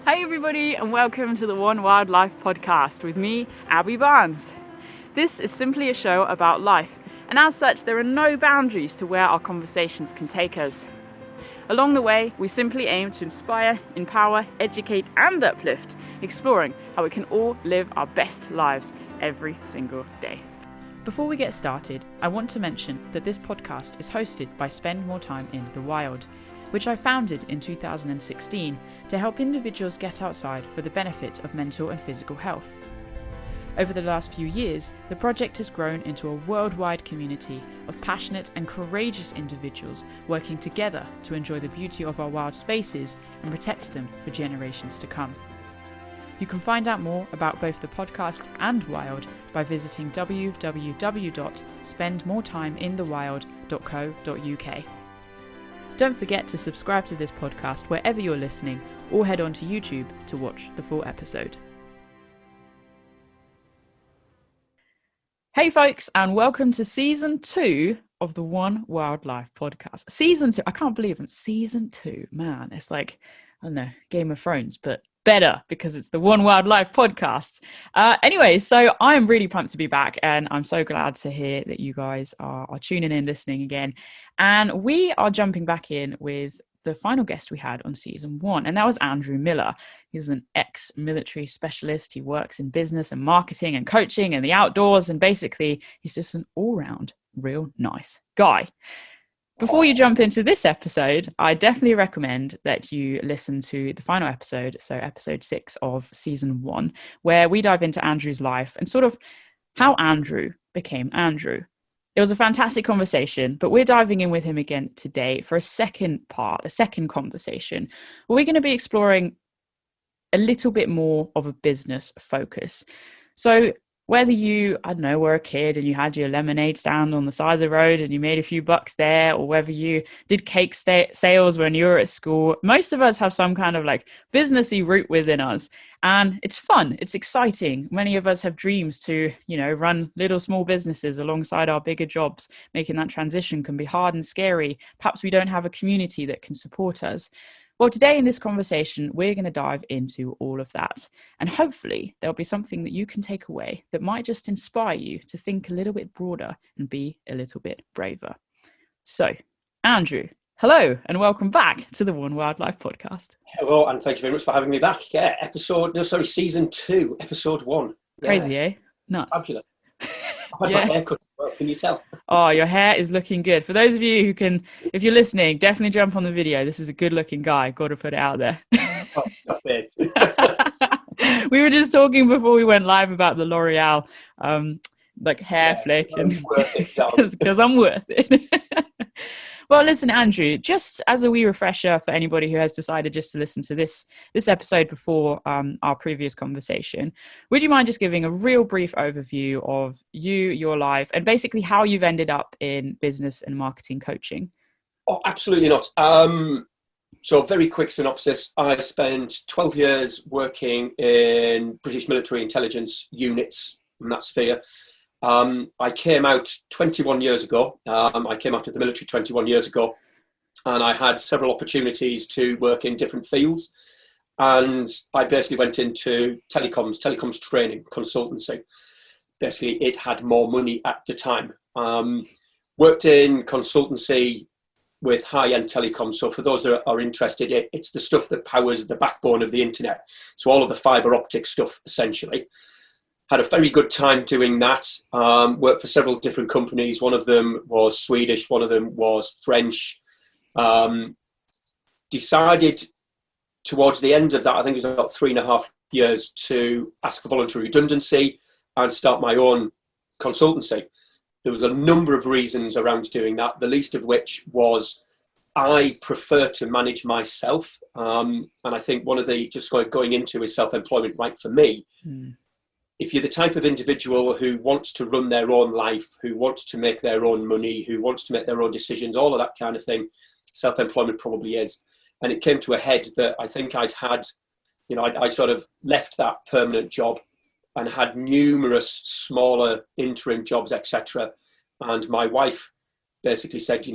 Hi everybody and welcome to the One WorkLife podcast with me, Abbie Barnes. This is simply a show about life, and as such there are no boundaries to where our conversations can take us. Along the way, we simply aim to inspire, empower, educate and uplift, exploring how we can all live our best lives every single day. Before we get started, I want to mention that this podcast is hosted by Spend More Time in the Wild, which I founded in 2016 to help individuals get outside for the benefit of mental and physical health. Over the last few years, the project has grown into a worldwide community of passionate and courageous individuals working together to enjoy the beauty of our wild spaces and protect them for generations to come. You can find out more about both the podcast and Wild by visiting www.spendmoretimeinthewild.co.uk. Don't forget to subscribe to this podcast wherever you're listening, or head on to YouTube to watch the full episode. Hey folks, and welcome to season 2 of the One WorkLife podcast. Season 2, I can't believe it's season 2, man. It's like, I don't know, Game of Thrones, but better because it's the One WorkLife podcast. Anyway, so I'm really pumped to be back, and I'm so glad to hear that you guys are tuning in, listening again. And we are jumping back in with the final guest we had on season 1, and that was Andrew Miller. He's an ex-military specialist. He works in business and marketing and coaching and the outdoors, and basically he's just an all-round real nice guy. Before you jump into this episode, I definitely recommend that you listen to the final episode, so episode 6 of season 1, where we dive into Andrew's life and sort of how Andrew became Andrew. It was a fantastic conversation, but we're diving in with him again today for a second conversation, where we're going to be exploring a little bit more of a business focus. So whether you, I don't know, were a kid and you had your lemonade stand on the side of the road and you made a few bucks there, or whether you did cake sales when you were at school, most of us have some kind of like businessy route within us. And it's fun. It's exciting. Many of us have dreams to, run little small businesses alongside our bigger jobs. Making that transition can be hard and scary. Perhaps we don't have a community that can support us. Well, today in this conversation, we're going to dive into all of that. And hopefully there'll be something that you can take away that might just inspire you to think a little bit broader and be a little bit braver. So, Andrew, hello and welcome back to the One WorkLife podcast. Hello, and thank you very much for having me back. Yeah, season 2, episode 1. Yeah. Crazy, eh? Nuts. Fabulous. I've had my haircut as well, can you tell? Oh, your hair is looking good. For those of you who can, if you're listening, definitely jump on the video. This is a good looking guy. Got to put it out there. Oh, stop it. We were just talking before we went live about the L'Oreal hair flick, and because I'm worth it. Well, listen, Andrew, just as a wee refresher for anybody who has decided just to listen to this episode before our previous conversation, would you mind just giving a real brief overview of you, your life, and basically how you've ended up in business and marketing coaching? Oh, absolutely not. So very quick synopsis. I spent 12 years working in British military intelligence units in that sphere. I came out 21 years ago. I came out of the military 21 years ago, and I had several opportunities to work in different fields. And I basically went into telecoms training, consultancy. Basically, it had more money at the time. Worked in consultancy with high-end telecom. So for those that are interested, it's the stuff that powers the backbone of the internet. So all of the fiber optic stuff, essentially. Had a very good time doing that. Worked for several different companies. One of them was Swedish, one of them was French. Decided towards the end of that, I think it was about 3.5 years, to ask for voluntary redundancy and start my own consultancy. There was a number of reasons around doing that, the least of which was I prefer to manage myself. And I think one of the, just going into is self-employment right for me. If you're the type of individual who wants to run their own life, who wants to make their own money, who wants to make their own decisions, all of that kind of thing, self-employment probably is. And it came to a head that I think I'd sort of left that permanent job and had numerous smaller interim jobs, etc. And my wife basically said,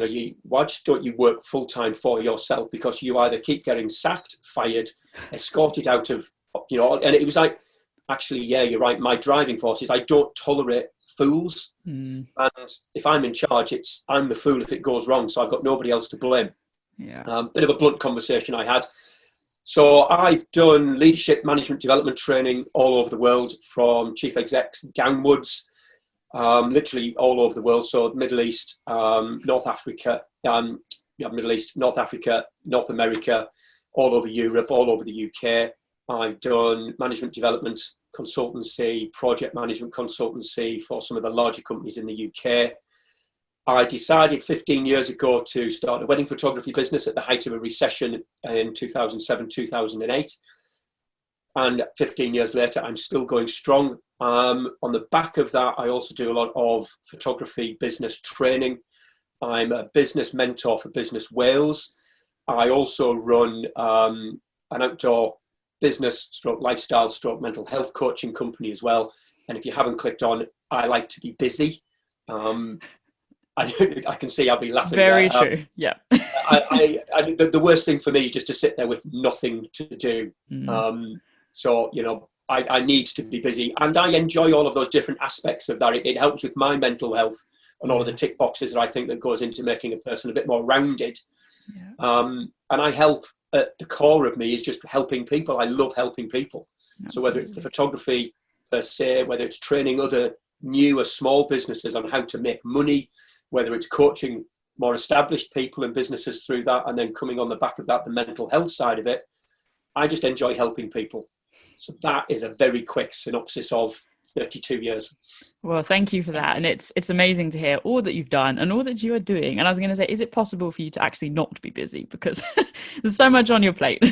why just don't you work full time for yourself? Because you either keep getting sacked, fired, escorted out of, and it was like, actually, yeah, you're right. My driving force is I don't tolerate fools. And if I'm in charge, I'm the fool if it goes wrong. So I've got nobody else to blame. Yeah. Bit of a blunt conversation I had. So I've done leadership management development training all over the world, from chief execs downwards, literally all over the world. So Middle East, North Africa, Middle East, North Africa, North America, all over Europe, all over the UK. I've done management development consultancy, project management consultancy for some of the larger companies in the UK. I decided 15 years ago to start a wedding photography business at the height of a recession in 2007, 2008. And 15 years later, I'm still going strong. On the back of that, I also do a lot of photography business training. I'm a business mentor for Business Wales. I also run an outdoor business stroke lifestyle stroke mental health coaching company as well. And if you haven't clicked on, I like to be busy. I can see I'll be laughing. Very true. Yeah. The worst thing for me is just to sit there with nothing to do. So, I need to be busy, and I enjoy all of those different aspects of that. It helps with my mental health and all of the tick boxes that I think that goes into making a person a bit more rounded. And I help, at the core of me is just helping people. I love helping people. Absolutely. So whether it's the photography per se, whether it's training other newer small businesses on how to make money, whether it's coaching more established people and businesses through that, and then coming on the back of that, the mental health side of it, I just enjoy helping people. So that is a very quick synopsis of 32 years. Well, thank you for that. And it's amazing to hear all that you've done and all that you are doing. And I was going to say, is it possible for you to actually not be busy? Because there's so much on your plate.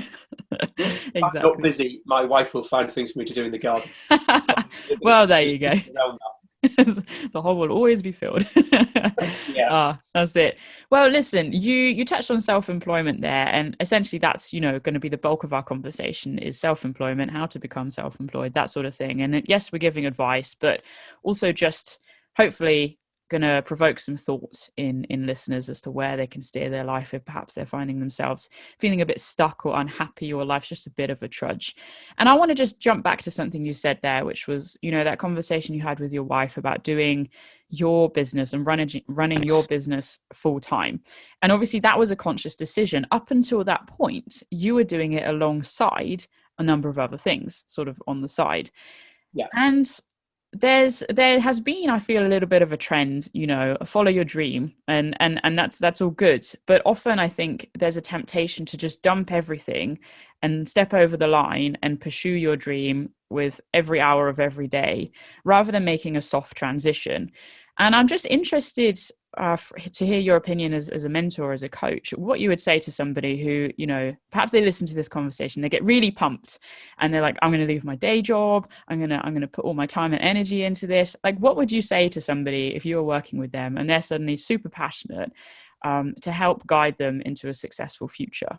Exactly. I'm not busy. My wife will find things for me to do in the garden. Well, there you go. The hole will always be filled. Yeah. That's it. Well, listen, you touched on self-employment there, and essentially that's going to be the bulk of our conversation is self-employment, how to become self-employed, that sort of thing. And yes, we're giving advice, but also just hopefully going to provoke some thought in listeners as to where they can steer their life if perhaps they're finding themselves feeling a bit stuck or unhappy, or life's just a bit of a trudge. And I want to just jump back to something you said there, which was, that conversation you had with your wife about doing your business and running your business full time. And obviously that was a conscious decision. Up until that point, you were doing it alongside a number of other things, sort of on the side. Yeah. And there has been, I feel, a little bit of a trend, follow your dream, and that's all good. But often I think there's a temptation to just dump everything and step over the line and pursue your dream with every hour of every day, rather than making a soft transition. And I'm just interested to hear your opinion as a mentor, as a coach, what you would say to somebody who, perhaps they listen to this conversation, they get really pumped and they're like, I'm going to leave my day job. I'm going to put all my time and energy into this. Like, what would you say to somebody if you were working with them and they're suddenly super passionate to help guide them into a successful future?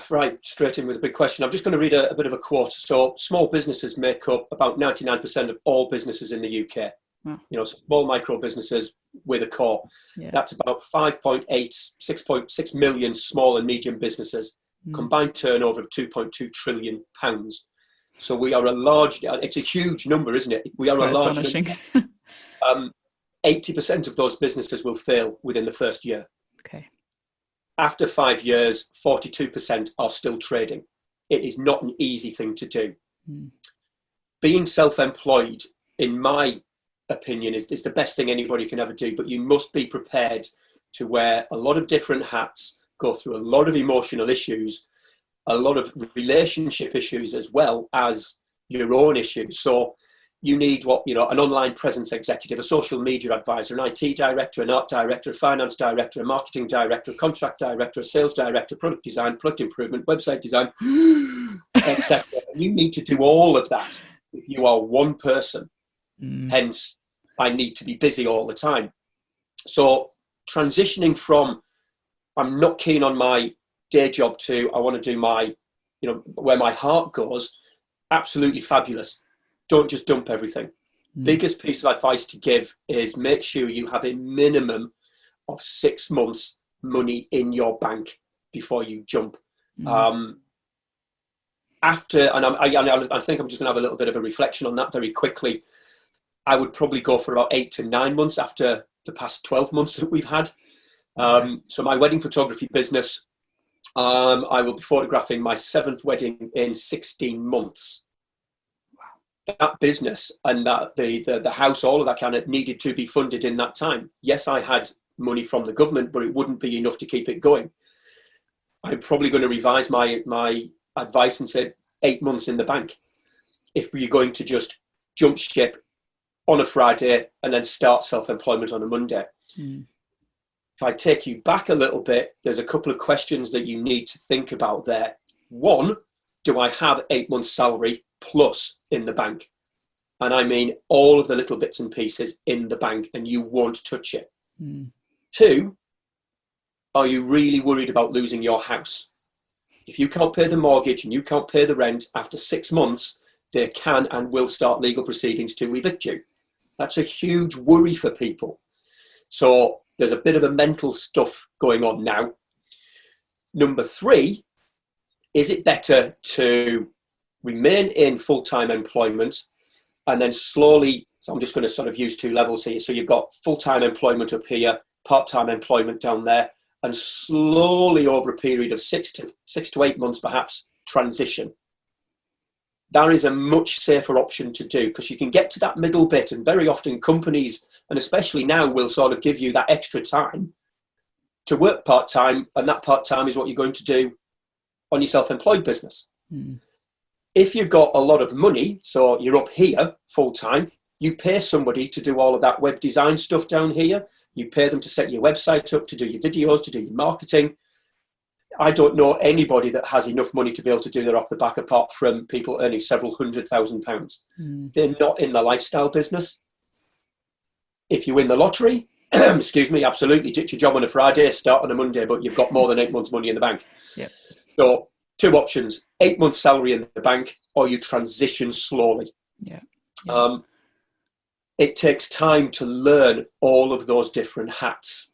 Right, straight in with a big question. I'm just going to read a bit of a quote. So small businesses make up about 99% of all businesses in the UK. Wow. Small micro businesses with a core. Yeah. That's about 6.6 million small and medium businesses, combined turnover of 2.2 trillion pounds. So we are it's a huge number, isn't it? We are a large astonishing. 80% of those businesses will fail within the first year. Okay. After 5 years, 42% are still trading. It is not an easy thing to do. Being self-employed, in my opinion, is the best thing anybody can ever do, but you must be prepared to wear a lot of different hats, go through a lot of emotional issues, a lot of relationship issues, as well as your own issues. So you need an online presence executive, a social media advisor, an IT director, an art director, a finance director, a marketing director, a contract director, a sales director, product design, product improvement, website design, etc. You need to do all of that if you are one person. Hence, I need to be busy all the time. So transitioning from I'm not keen on my day job to I want to do my, where my heart goes, absolutely fabulous. Don't just dump everything. Biggest piece of advice to give is make sure you have a minimum of 6 months money in your bank before you jump. After, and I think I'm just going to have a little bit of a reflection on that very quickly. I would probably go for about 8 to 9 months after the past 12 months that we've had. So my wedding photography business, I will be photographing my 7th wedding in 16 months. That business and that the house, all of that kind of needed to be funded in that time. Yes, I had money from the government, but it wouldn't be enough to keep it going. I'm probably going to revise my advice and say 8 months in the bank. If you're going to just jump ship on a Friday and then start self-employment on a Monday. If I take you back a little bit, there's a couple of questions that you need to think about there. One, do I have 8 months salary plus in the bank? And I mean all of the little bits and pieces in the bank, and you won't touch it. 2, are you really worried about losing your house? If you can't pay the mortgage and you can't pay the rent, after 6 months, they can and will start legal proceedings to evict you. That's a huge worry for people. So there's a bit of a mental stuff going on now. Number 3, is it better to remain in full-time employment and then slowly, so I'm just going to sort of use 2 levels here. So you've got full-time employment up here, part-time employment down there, and slowly over a period of 6 to 8 months perhaps transition. That is a much safer option to do, because you can get to that middle bit, and very often companies, and especially now, will sort of give you that extra time to work part-time, and that part-time is what you're going to do on your self-employed business. If you've got a lot of money, so you're up here full-time, you pay somebody to do all of that web design stuff down here. You pay them to set your website up, to do your videos, to do your marketing. I don't know anybody that has enough money to be able to do that off the back, apart from people earning several £100,000. They're not in the lifestyle business. If you win the lottery, excuse me, absolutely, ditch your job on a Friday, start on a Monday, but you've got more than 8 months money in the bank. So 2 options, 8 months salary in the bank, or you transition slowly. It takes time to learn all of those different hats,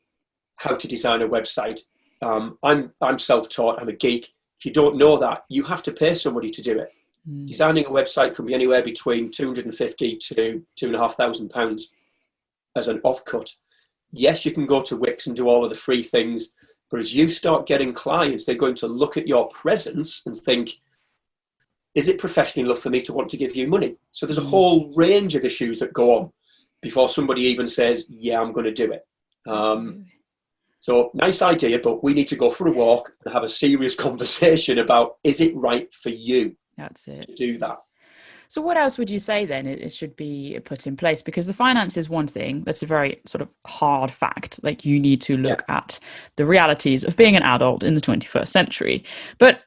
how to design a website. I'm self-taught, I'm a geek. If you don't know that, you have to pay somebody to do it. Designing a website can be anywhere between £250 to £2,500 as an offcut. Yes, you can go to Wix and do all of the free things, but as you start getting clients, they're going to look at your presence and think, is it professional enough for me to want to give you money? So there's a whole range of issues that go on before somebody even says, yeah, I'm going to do it. So nice idea, but we need to go for a walk and have a serious conversation about, is it right for you to do that? So what else would you say then it should be put in place? Because the finance is one thing that's a very sort of hard fact. Like, you need to look at the realities of being an adult in the 21st century. But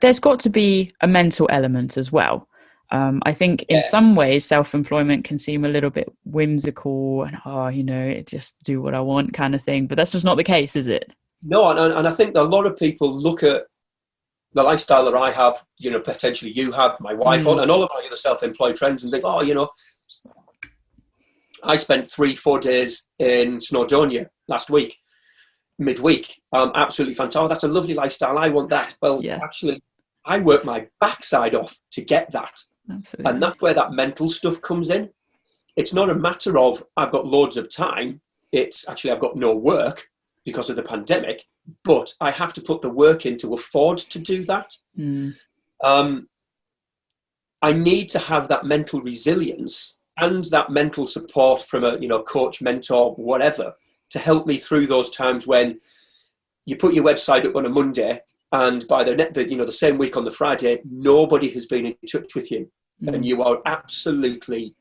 there's got to be a mental element as well. I think in some ways self-employment can seem a little bit whimsical and, just do what I want kind of thing. But that's just not the case, is it? No, and I think a lot of people look at the lifestyle that I have, potentially you have, my wife, and all of my other self-employed friends, and think, I spent 3-4 days in Snowdonia last week, midweek. Absolutely fantastic. That's a lovely lifestyle. I want that. Well, actually, I work my backside off to get that. Absolutely. And that's where that mental stuff comes in. It's not a matter of I've got loads of time. It's actually I've got no work because of the pandemic, but I have to put the work in to afford to do that. I need to have that mental resilience and that mental support from a coach, mentor, whatever, to help me through those times when you put your website up on a Monday and by the same week on the Friday, nobody has been in touch with you, and you are absolutely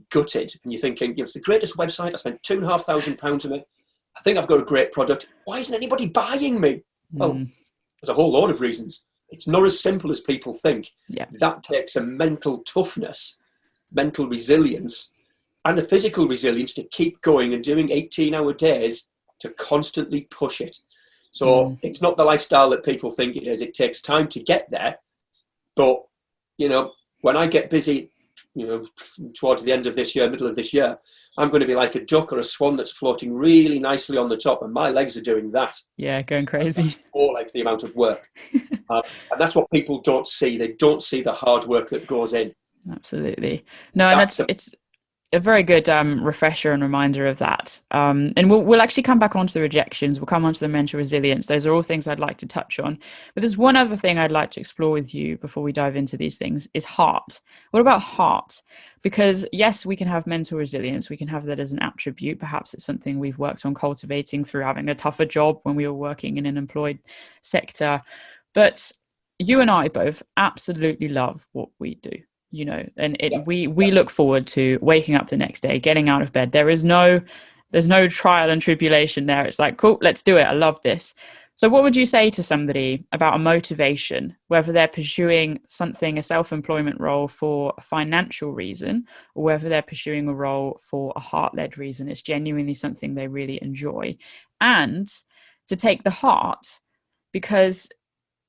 gutted. And you're thinking, it's the greatest website. I spent £2,500 on it. I think I've got a great product. Why isn't anybody buying me? Well, there's a whole load of reasons. It's not as simple as people think. That takes a mental toughness, mental resilience, and a physical resilience to keep going and doing 18-hour days to constantly push it. So it's not the lifestyle that people think it is. It takes time to get there. But, when I get busy towards the end of this year, middle of this year, I'm going to be like a duck or a swan that's floating really nicely on the top, and my legs are doing that. Yeah, going crazy. Or like the amount of work. And that's what people don't see. They don't see the hard work that goes in. Absolutely. No, and it's a very good refresher and reminder of that. And we'll actually come back onto the rejections. We'll come onto the mental resilience. Those are all things I'd like to touch on. But there's one other thing I'd like to explore with you before we dive into these things is heart. What about heart? Because yes, we can have mental resilience. We can have that as an attribute. Perhaps it's something we've worked on cultivating through having a tougher job when we were working in an employed sector. But you and I both absolutely love what we do. We look forward to waking up the next day, getting out of bed. There's no trial and tribulation there. It's like, cool, let's do it. I love this. So what would you say to somebody about a motivation, whether they're pursuing something, a self-employment role for a financial reason, or whether they're pursuing a role for a heart-led reason? It's genuinely something they really enjoy. And to take the heart, because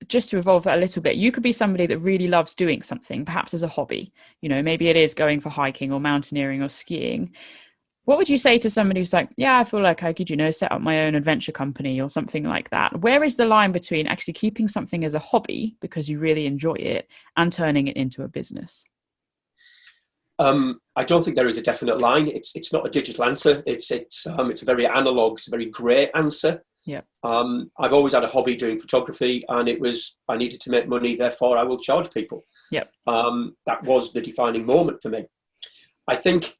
just to evolve that a little bit, you could be somebody that really loves doing something, perhaps as a hobby. Maybe it is going for hiking or mountaineering or skiing. What would you say to somebody who's like, yeah, I feel like I could, set up my own adventure company or something like that? Where is the line between actually keeping something as a hobby because you really enjoy it and turning it into a business? I don't think there is a definite line. It's not a digital answer. It's a very analog, it's a very grey answer. Yeah. I've always had a hobby doing photography, and I needed to make money, therefore I will charge people. Yeah. That was the defining moment for me. I think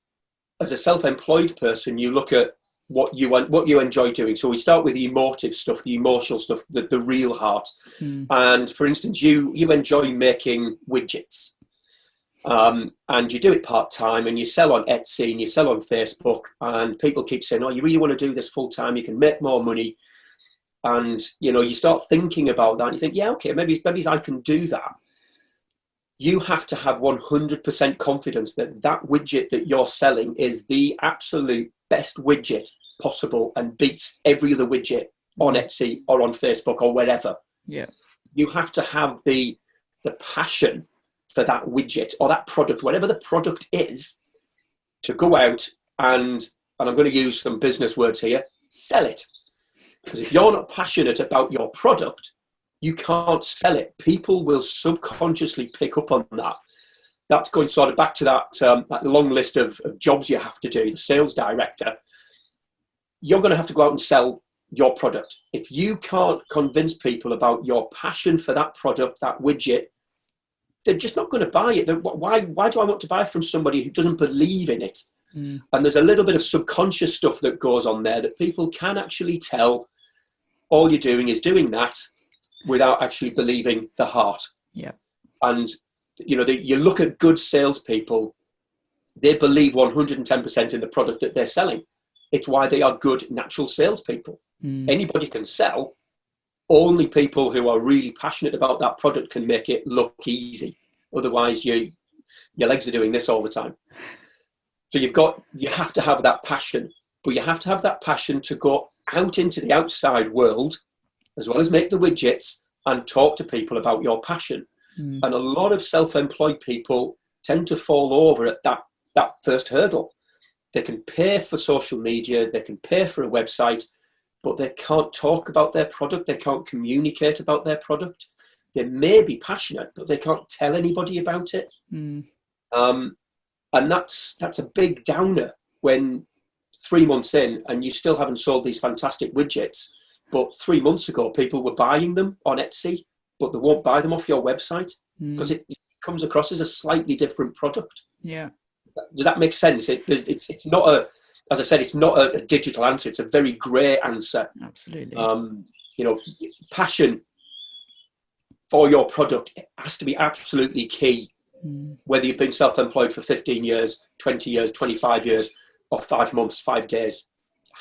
as a self-employed person, you look at what you enjoy doing. So we start with the emotive stuff, the emotional stuff, the real heart. And for instance, you enjoy making widgets. And you do it part-time, and you sell on Etsy and you sell on Facebook, and people keep saying, oh, you really want to do this full-time, you can make more money. And you start thinking about that and you think, yeah, okay, maybe I can do that. You have to have 100% confidence that widget that you're selling is the absolute best widget possible and beats every other widget on Etsy or on Facebook or wherever. Yeah. You have to have the passion for that widget or that product, whatever the product is, to go out and I'm going to use some business words here, sell it. Because if you're not passionate about your product, you can't sell it. People will subconsciously pick up on that. That's going sort of back to that long list of jobs you have to do, the sales director. You're going to have to go out and sell your product. If you can't convince people about your passion for that product, that widget, they're just not going to buy it. Why do I want to buy from somebody who doesn't believe in it? And there's a little bit of subconscious stuff that goes on there that people can actually tell all you're doing is doing that without actually believing the heart. Yeah. And, you look at good salespeople, they believe 110% in the product that they're selling. It's why they are good natural salespeople. Anybody can sell. Only people who are really passionate about that product can make it look easy. Otherwise, your legs are doing this all the time. So you have to have that passion, but you have to have that passion to go out into the outside world, as well as make the widgets and talk to people about your passion. And a lot of self-employed people tend to fall over at that first hurdle. They can pay for social media, they can pay for a website, but they can't talk about their product. They can't communicate about their product. They may be passionate, but they can't tell anybody about it. And that's a big downer when 3 months in and you still haven't sold these fantastic widgets. But 3 months ago, people were buying them on Etsy, but they won't buy them off your website because it comes across as a slightly different product. Yeah. Does that make sense? It's not as I said, it's not a digital answer. It's a very grey answer. Absolutely. Passion for your product has to be absolutely key. Whether you've been self-employed for 15 years, 20 years, 25 years, or 5 months, 5 days,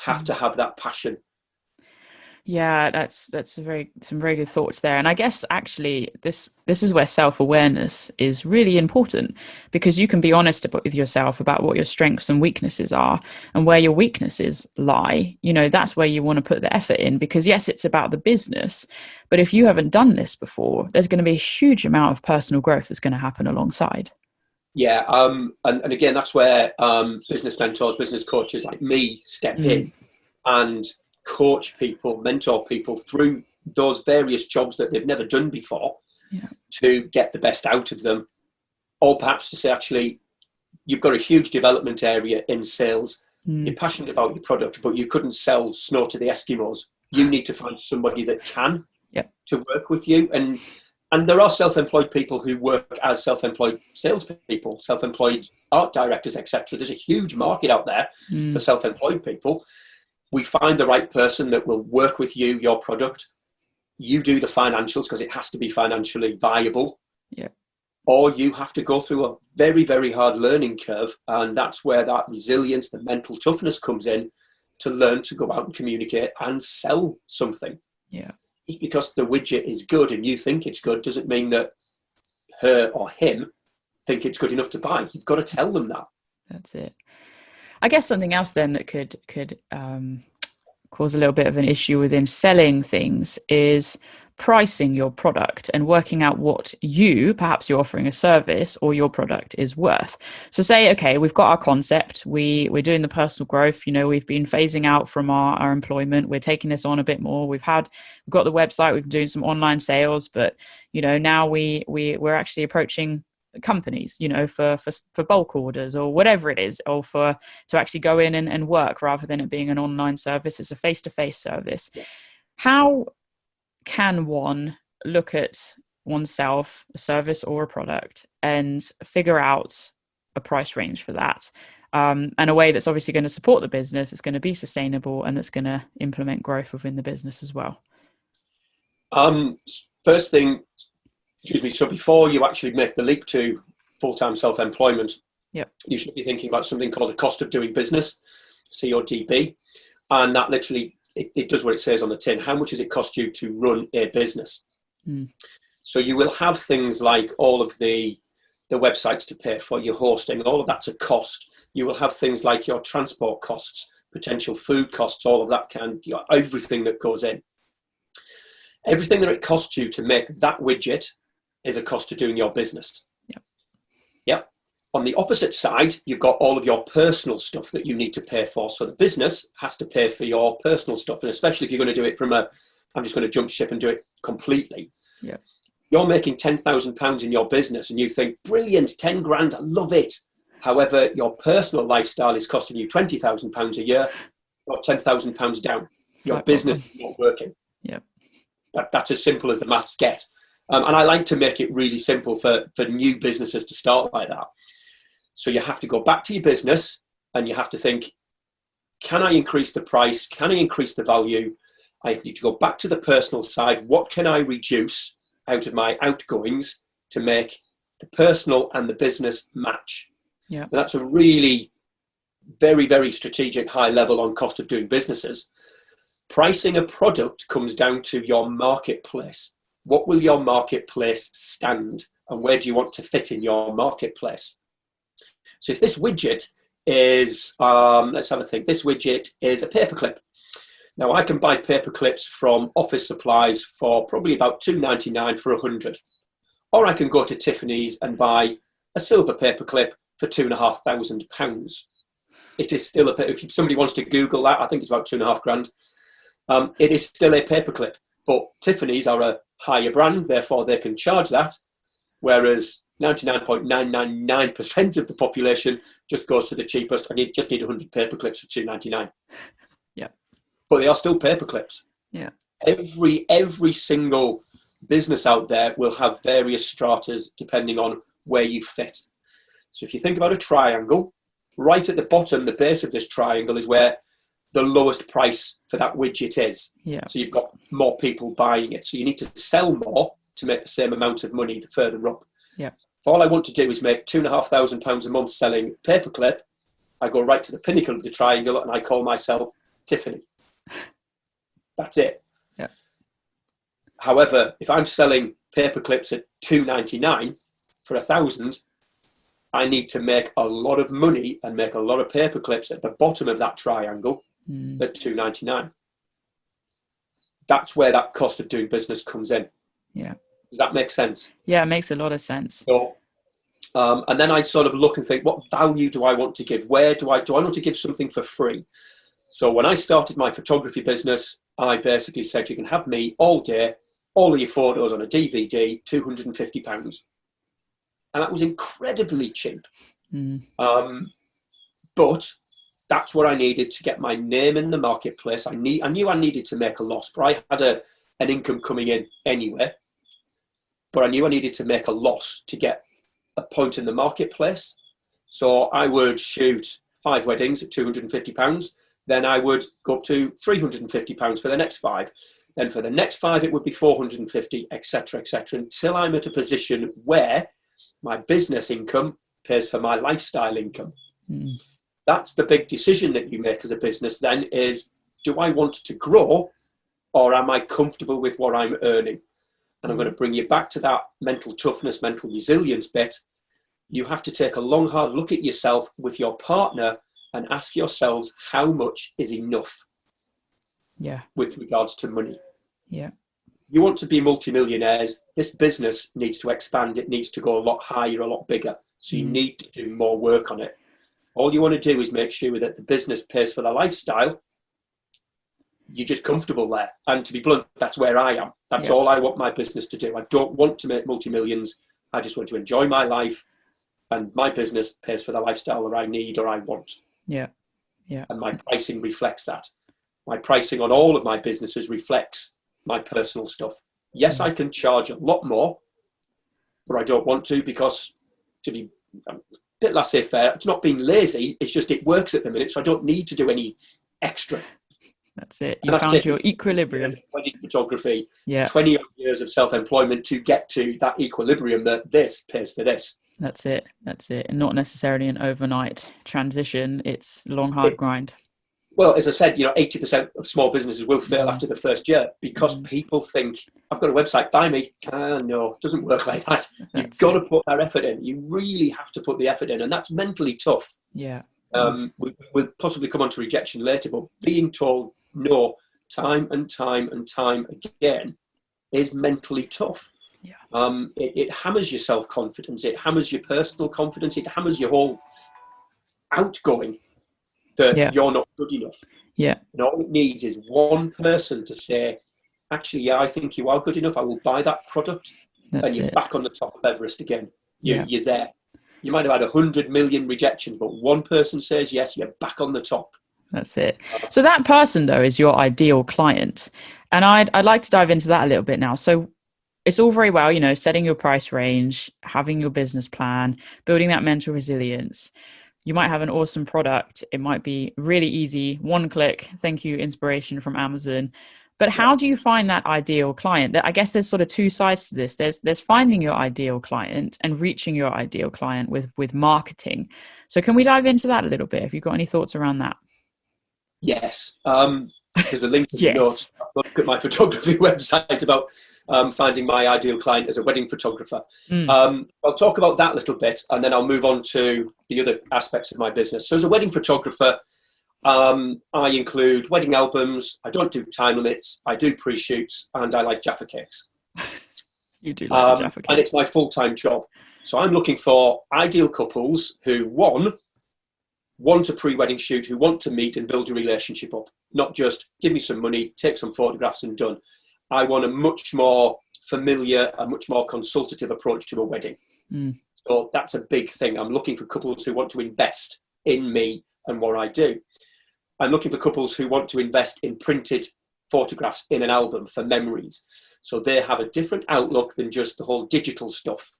have to have that passion. Yeah, that's some very good thoughts there. And I guess actually this is where self-awareness is really important, because you can be honest with yourself about what your strengths and weaknesses are, and where your weaknesses lie. That's where you want to put the effort in, because yes, it's about the business, but if you haven't done this before, there's going to be a huge amount of personal growth that's going to happen alongside. Yeah, and again, that's where business mentors, business coaches like me step in and coach people, mentor people through those various jobs that they've never done before to get the best out of them, or perhaps to say, actually, you've got a huge development area in sales. You're passionate about your product, but you couldn't sell snow to the Eskimos. You need to find somebody that can to work with you. And there are self-employed people who work as self-employed salespeople, self-employed art directors, etc. There's a huge market out there for self-employed people. We find the right person that will work with you, your product. You do the financials because it has to be financially viable. Yeah. Or you have to go through a very, very hard learning curve. And that's where that resilience, the mental toughness comes in to learn to go out and communicate and sell something. Yeah. Just because the widget is good and you think it's good doesn't mean that her or him think it's good enough to buy. You've got to tell them that. That's it. I guess something else then that could cause a little bit of an issue within selling things is pricing your product and working out what perhaps you're offering a service or your product is worth. So say, okay, we've got our concept, we're doing the personal growth, we've been phasing out from our employment, we're taking this on a bit more, we've got the website, we've been doing some online sales, but now we're actually approaching companies, for bulk orders or whatever it is, or to actually go in and work rather than it being an online service. It's a face-to-face service. How can one look at oneself, a service or a product, and figure out a price range for that, and a way that's obviously going to support the business, it's going to be sustainable, and that's going to implement growth within the business as well? First thing, so before you actually make the leap to full-time self-employment, you should be thinking about something called the cost of doing business, CODB, and that literally it does what it says on the tin. How much does it cost you to run a business? So you will have things like all of the websites to pay for, your hosting, all of that's a cost. You will have things like your transport costs, potential food costs, all of that everything that goes in. Everything that it costs you to make that widget is a cost to doing your business. Yep. On the opposite side, you've got all of your personal stuff that you need to pay for. So the business has to pay for your personal stuff. And especially if you're going to do it I'm just going to jump ship and do it completely. Yeah. You're making £10,000 in your business and you think, brilliant, 10 grand, I love it. However, your personal lifestyle is costing you £20,000 a year, or £10,000 down. Your business is not working. Yeah. That's as simple as the maths get. And I like to make it really simple for new businesses to start like that. So you have to go back to your business and you have to think, can I increase the price? Can I increase the value? I need to go back to the personal side. What can I reduce out of my outgoings to make the personal and the business match? Yeah. And that's a really very, very strategic high level on cost of doing businesses. Pricing a product comes down to your marketplace. What will your marketplace stand and where do you want to fit in your marketplace? So if this widget is, let's have a think, this widget is a paperclip. Now I can buy paper clips from Office Supplies for probably about $2.99 for 100. Or I can go to Tiffany's and buy a silver paperclip for £2,500. It is still if somebody wants to Google that, I think it's about £2,500. It is still a paperclip, but Tiffany's are a higher brand, therefore they can charge that, whereas 99.999% of the population just goes to the cheapest, and you just need 100 paper clips for $2.99. Yeah. But they are still paper clips. Yeah. Every single business out there will have various stratas depending on where you fit. So if you think about a triangle, right at the bottom, the base of this triangle is where the lowest price for that widget is. Yeah. So you've got more people buying it. So you need to sell more to make the same amount of money the further up. Yeah. If all I want to do is make £2,500 a month selling paperclip, I go right to the pinnacle of the triangle and I call myself Tiffany. That's it. Yeah. However, if I'm selling paper clips at $2.99 for 1,000, I need to make a lot of money and make a lot of paper clips at the bottom of that triangle at $2.99. That's where that cost of doing business comes in. Yeah. Does that make sense? Yeah, it makes a lot of sense. So And then I'd sort of look and think, what value do I want to give? Where do I want to give something for free? So when I started my photography business, I basically said, you can have me all day, all of your photos on a DVD, £250. And that was incredibly cheap. But that's what I needed to get my name in the marketplace. I knew I needed to make a loss, but I had an income coming in anyway. But I knew I needed to make a loss to get a point in the marketplace. So I would shoot 5 weddings at £250. Then I would go up to £350 for the next 5. Then for the next 5, it would be £450, etc., until I'm at a position where my business income pays for my lifestyle income. That's the big decision that you make as a business then is, do I want to grow or am I comfortable with what I'm earning? And I'm going to bring you back to that mental toughness, mental resilience bit. You have to take a long, hard look at yourself with your partner and ask yourselves how much is enough with regards to money. Yeah. You want to be multimillionaires. This business needs to expand. It needs to go a lot higher, a lot bigger. So you need to do more work on it. All you want to do is make sure that the business pays for the lifestyle. You're just comfortable there. And to be blunt, that's where I am. That's all I want my business to do. I don't want to make multi-millions. I just want to enjoy my life. And my business pays for the lifestyle that I need or I want. Yeah. And my pricing reflects that. My pricing on all of my businesses reflects my personal stuff. Yes, I can charge a lot more, but I don't want to because, to be a bit laissez-faire, it's not being lazy. It's just it works at the minute, so I don't need to do any extra. That's it. You found your equilibrium. Wedding photography, 20 years of self-employment to get to that equilibrium that this pays for this. That's it. And not necessarily an overnight transition. It's a long, hard grind. Well, as I said, 80% of small businesses will fail after the first year because people think, I've able to buy me. No, it doesn't work like that. You've got to put that effort in. You really have to put the effort in. And that's mentally tough. Yeah. We'll possibly come on to rejection later, but being told no time and time again is mentally tough. Yeah. It hammers your self-confidence. It hammers your personal confidence. It hammers your whole outgoing that you're not good enough. Yeah. And all it needs is one person to say, actually, I think you are good enough. I will buy that product. And you're back on the top of Everest again. You're there. You might have had 100 million rejections, but one person says yes, you're back on the top. That's it. So that person, though, is your ideal client. And I'd like to dive into that a little bit now. So it's all very well, setting your price range, having your business plan, building that mental resilience. You might have an awesome product. It might be really easy, one click. Thank you, inspiration from Amazon. But how do you find that ideal client? I guess there's sort of two sides to this. There's finding your ideal client and reaching your ideal client with marketing. So can we dive into that a little bit? Have you got any thoughts around that? Yes. There's a link in the notes. I've looked at my photography website about finding my ideal client as a wedding photographer. I'll talk about that a little bit and then I'll move on to the other aspects of my business. So as a wedding photographer, I include wedding albums. I don't do time limits. I do pre-shoots and I like Jaffa cakes. You do like Jaffa cakes. And it's my full-time job. So I'm looking for ideal couples who, want a pre-wedding shoot, who want to meet and build a relationship up. Not just give me some money, take some photographs and done. I want a much more familiar, a much more consultative approach to a wedding. So that's a big thing. I'm looking for couples who want to invest in me and what I do. I'm looking for couples who want to invest in printed photographs in an album for memories. So they have a different outlook than just the whole digital stuff.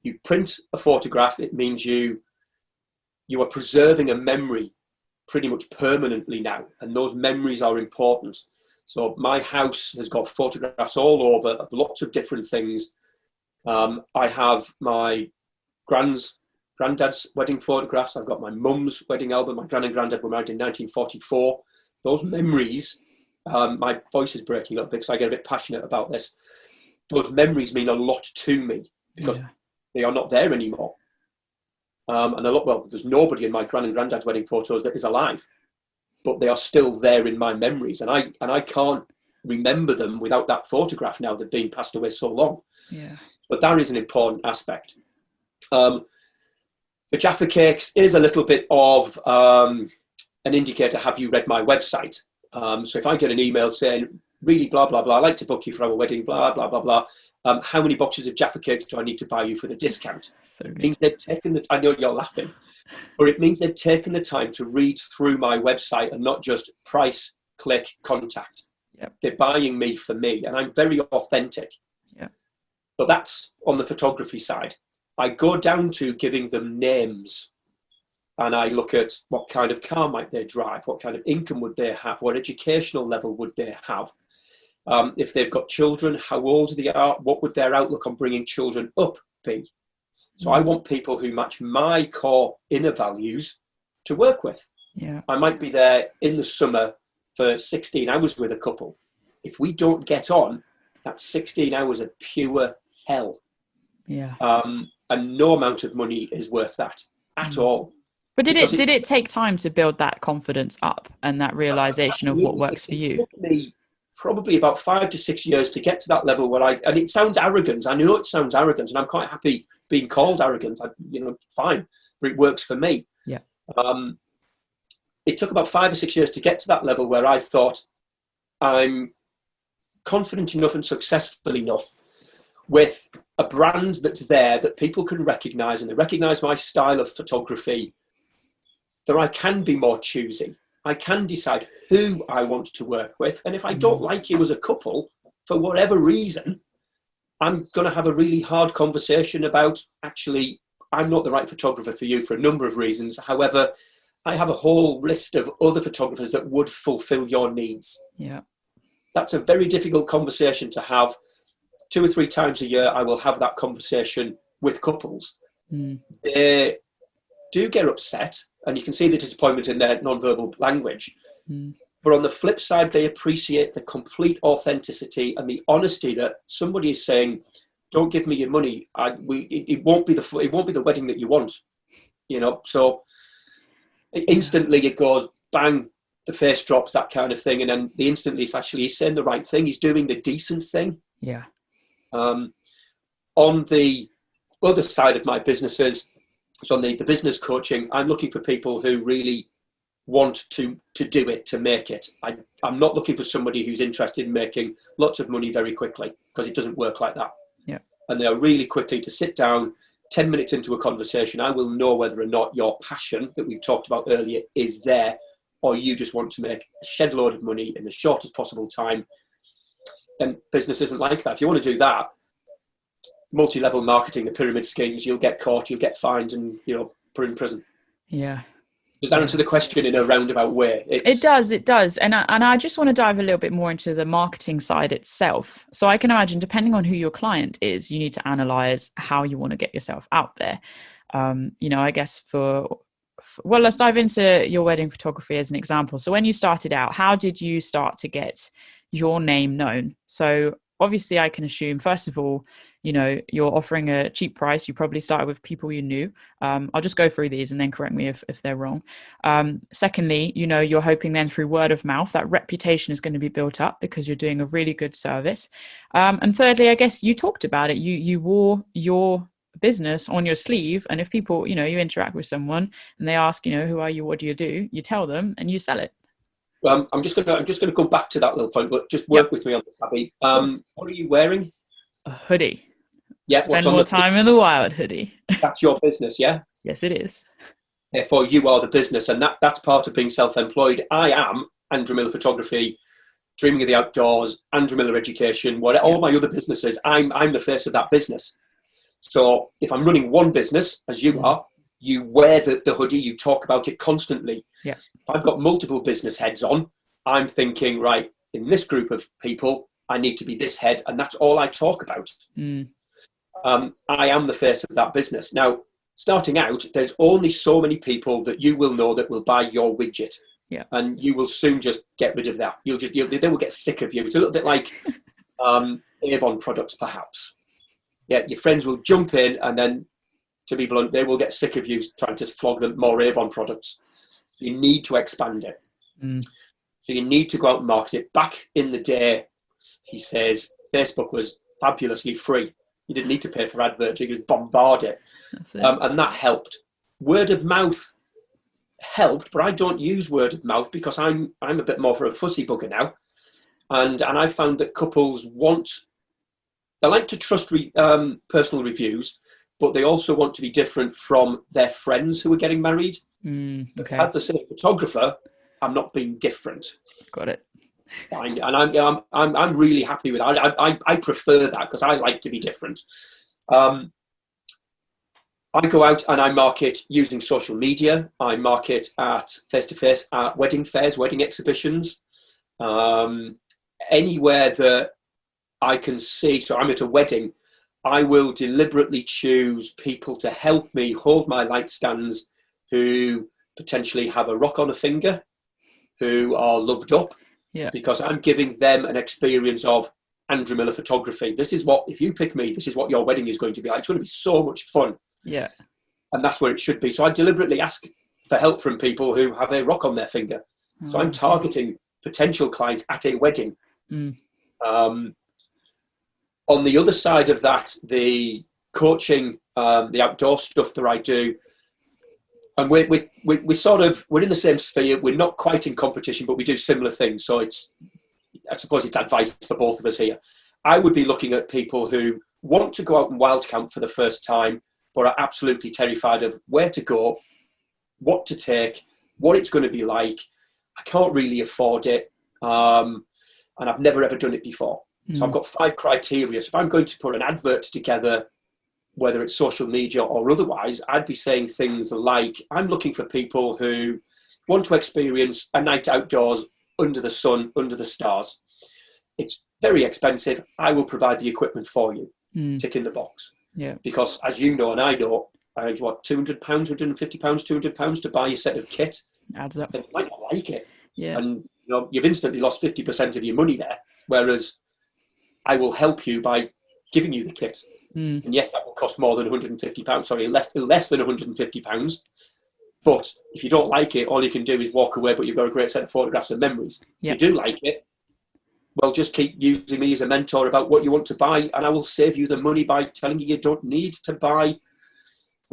You print a photograph, it means you are preserving a memory pretty much permanently now, and those memories are important. So my house has got photographs all over of lots of different things. I have my granddad's wedding photographs. I've got my mum's wedding album. My gran and granddad were married in 1944. Those memories, my voice is breaking up because I get a bit passionate about this. Those memories mean a lot to me because they are not there anymore. And there's nobody in my gran and granddad's wedding photos that is alive, but they are still there in my memories. And I can't remember them without that photograph now. They've been passed away so long. Yeah. But that is an important aspect. The Jaffa Cakes is a little bit of an indicator, have you read my website? So if I get an email saying, really blah, blah, blah, I'd like to book you for our wedding, blah, blah, blah, blah. How many boxes of Jaffa Cakes do I need to buy you for the discount? So It means they've taken I know you're laughing, but it means they've taken the time to read through my website and not just price, click, contact. Yep. They're buying me for me, and I'm very authentic. Yeah. So that's on the photography side. I go down to giving them names, and I look at what kind of car might they drive, what kind of income would they have, what educational level would they have. If they've got children, how old they are, what would their outlook on bringing children up be? So I want people who match my core inner values to work with. Yeah. I might be there in the summer for 16 hours with a couple. If we don't get on, that's 16 hours of pure hell. Yeah. And no amount of money is worth that at all. But did it take time to build that confidence up and that realization of what works for you? It took me probably about 5 to 6 years to get to that level where and it sounds arrogant. I know it sounds arrogant, and I'm quite happy being called arrogant. Fine, but it works for me. Yeah. It took about 5 or 6 years to get to that level where I thought I'm confident enough and successful enough with a brand that's there that people can recognize, and they recognize my style of photography, that I can be more choosy. I can decide who I want to work with. And if I don't like you as a couple, for whatever reason, I'm going to have a really hard conversation about, actually, I'm not the right photographer for you for a number of reasons. However, I have a whole list of other photographers that would fulfill your needs. Yeah. That's a very difficult conversation to have. 2 or 3 times a year, I will have that conversation with couples. They do get upset, and you can see the disappointment in their non-verbal language. But on the flip side, they appreciate the complete authenticity and the honesty that somebody is saying, "Don't give me your money. It won't be the wedding that you want." So instantly it goes bang, the face drops, that kind of thing, and then instantly he's saying the right thing. He's doing the decent thing. Yeah. On the other side of my businesses, so on the business coaching, I'm looking for people who really want to do it, to make it. I'm not looking for somebody who's interested in making lots of money very quickly, because it doesn't work like that. Yeah. And they are really quickly to sit down. 10 minutes into a conversation, I will know whether or not your passion that we've talked about earlier is there, or you just want to make a shed load of money in the shortest possible time. And business isn't like that. If you want to do that, multi-level marketing, the pyramid schemes, you'll get caught, you'll get fined, and put in prison. Yeah. Does that answer the question in a roundabout way? It does. And I just want to dive a little bit more into the marketing side itself. So I can imagine, depending on who your client is, you need to analyze how you want to get yourself out there. I guess let's dive into your wedding photography as an example. So when you started out, how did you start to get your name known? So obviously I can assume, first of all, you're offering a cheap price. You probably started with people you knew. I'll just go through these and then correct me if they're wrong. Secondly, you're hoping then through word of mouth, that reputation is going to be built up because you're doing a really good service. And thirdly, I guess you talked about it. You wore your business on your sleeve. And if people, you interact with someone and they ask, who are you? What do? You tell them and you sell it. Well, I'm just going to go back to that little point, but just work with me on this, Abbie. What are you wearing? A hoodie. Yeah, Spend more time in the wild hoodie. That's your business, yeah? Yes, it is. Therefore, you are the business, and that's part of being self-employed. I am Andrew Miller Photography, Dreaming of the Outdoors, Andrew Miller Education, all my other businesses. I'm the face of that business. So if I'm running one business, as you are, you wear the hoodie, you talk about it constantly. Yeah. If I've got multiple business heads on, I'm thinking, right, in this group of people, I need to be this head, and that's all I talk about. I am the face of that business. Now, starting out, there's only so many people that you will know that will buy your widget. Yeah. And you will soon just get rid of that. They will get sick of you. It's a little bit like Avon products, perhaps. Yeah, your friends will jump in, and then, to be blunt, they will get sick of you trying to flog them more Avon products. So you need to expand it. So you need to go out and market it. Back in the day, he says, Facebook was fabulously free. You didn't need to pay for adverts. You could just bombard it. That's it. And that helped. Word of mouth helped, but I don't use word of mouth because I'm a bit more for a fussy bugger now. And I found that couples they like to trust personal reviews, but they also want to be different from their friends who are getting married. Okay. If I had the same photographer, I'm not being different. Got it. Fine. And I'm really happy with that. I prefer that because I like to be different. I go out and I market using social media. I market at face-to-face at wedding fairs, wedding exhibitions, anywhere that I can see. So I'm at a wedding. I will deliberately choose people to help me hold my light stands who potentially have a rock on a finger, who are loved up, because I'm giving them an experience of Andrew Miller photography. This is what, if you pick me, this is what your wedding is going to be like. It's going to be so much fun. Yeah. And that's where it should be. So I deliberately ask for help from people who have a rock on their finger. So I'm targeting potential clients at a wedding. On the other side of that, the coaching, the outdoor stuff that I do, and we're in the same sphere. We're not quite in competition, but we do similar things. So I suppose it's advice for both of us here. I would be looking at people who want to go out and wild camp for the first time, but are absolutely terrified of where to go, what to take, what it's going to be like. I can't really afford it, and I've never ever done it before. So I've got 5 criteria. So if I'm going to put an advert together, whether it's social media or otherwise, I'd be saying things like, I'm looking for people who want to experience a night outdoors under the sun, under the stars. It's very expensive. I will provide the equipment for you. Tick in the box. Yeah. Because as you know, and I know, what, £200, £150, £200 to buy a set of kit? Adds up. And you might not like it. Yeah. And you've instantly lost 50% of your money there. Whereas I will help you by giving you the kit. And yes, that will cost more than £150. Sorry, less than £150. But if you don't like it, all you can do is walk away, but you've got a great set of photographs and memories. Yep. If you do like it, well, just keep using me as a mentor about what you want to buy, and I will save you the money by telling you don't need to buy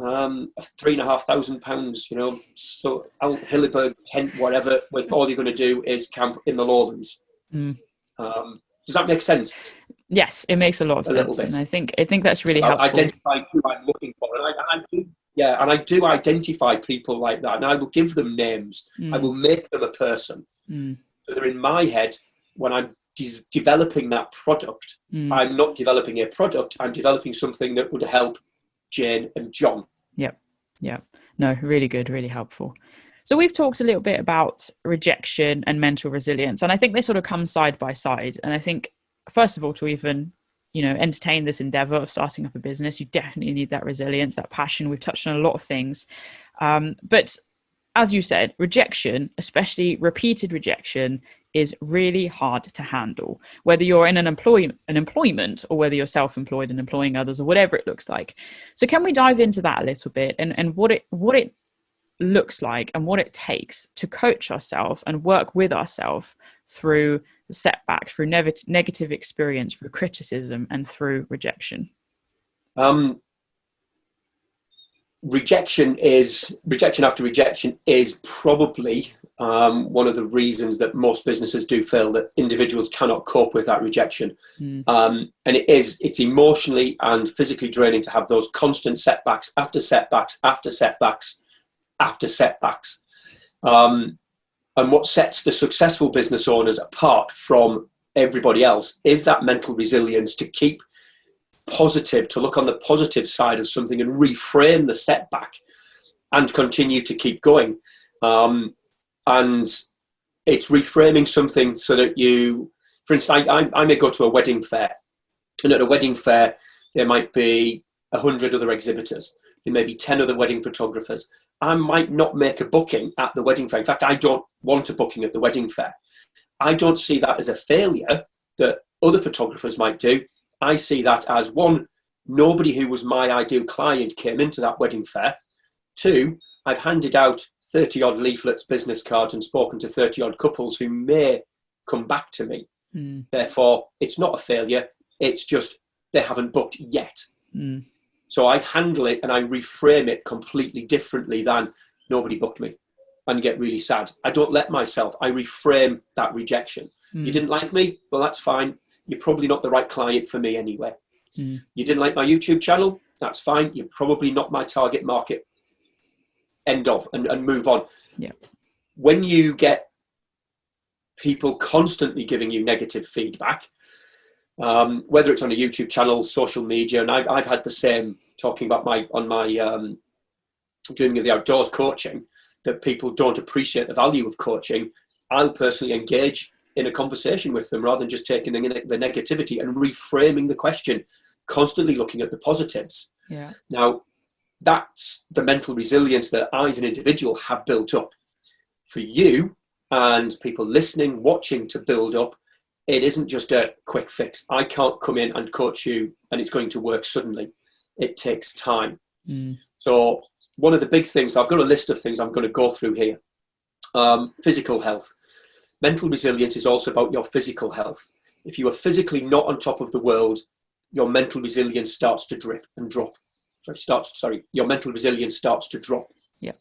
£3,500, so Hilleberg tent, whatever, when all you're going to do is camp in the lowlands. Does that make sense? Yes, it makes a lot of sense, and I think that's really helpful. Identifying who I'm looking for, and I do identify people like that, and I will give them names. I will make them a person. So they're in my head when I'm developing that product. I'm not developing a product. I'm developing something that would help Jane and John. Yep. No, really good, really helpful. So we've talked a little bit about rejection and mental resilience, and I think they sort of come side by side. And I think, first of all, to even, entertain this endeavor of starting up a business, you definitely need that resilience, that passion. We've touched on a lot of things. But as you said, rejection, especially repeated rejection, is really hard to handle, whether you're in an employment or whether you're self-employed and employing others or whatever it looks like. So can we dive into that a little bit and what it looks like and what it takes to coach ourselves and work with ourselves through the setback, through negative experience, through criticism, and through rejection? Rejection after rejection is probably one of the reasons that most businesses do fail, that individuals cannot cope with that rejection. And it's emotionally and physically draining to have those constant setbacks after setbacks after setbacks after setbacks. And what sets the successful business owners apart from everybody else is that mental resilience to keep positive, to look on the positive side of something and reframe the setback and continue to keep going. And it's reframing something so that you, for instance, I may go to a wedding fair, and at a wedding fair, there might be 100 other exhibitors. There may be 10 other wedding photographers. I might not make a booking at the wedding fair. In fact, I don't want a booking at the wedding fair. I don't see that as a failure that other photographers might do. I see that as, one, nobody who was my ideal client came into that wedding fair. 2, I've handed out 30 odd leaflets, business cards, and spoken to 30 odd couples who may come back to me. Therefore, it's not a failure. It's just they haven't booked yet. Mm. So I handle it and I reframe it completely differently than nobody booked me and get really sad. I don't let myself, I reframe that rejection. You didn't like me? Well, that's fine. You're probably not the right client for me anyway. You didn't like my YouTube channel? That's fine. You're probably not my target market. End of, and move on. Yeah. When you get people constantly giving you negative feedback, whether it's on a YouTube channel, social media, and I've had the same, talking about my Dreaming of the Outdoors coaching, that people don't appreciate the value of coaching. I'll personally engage in a conversation with them rather than just taking the negativity and reframing the question, constantly looking at the positives. Yeah. Now, that's the mental resilience that I as an individual have built up. For you and people listening, watching, to build up, it isn't just a quick fix. I can't come in and coach you and it's going to work suddenly. It takes time. So one of the big things, I've got a list of things I'm going to go through here. Physical health. Mental resilience is also about your physical health. If you are physically not on top of the world, your mental resilience starts to drip and drop. Your mental resilience starts to drop. Yeah.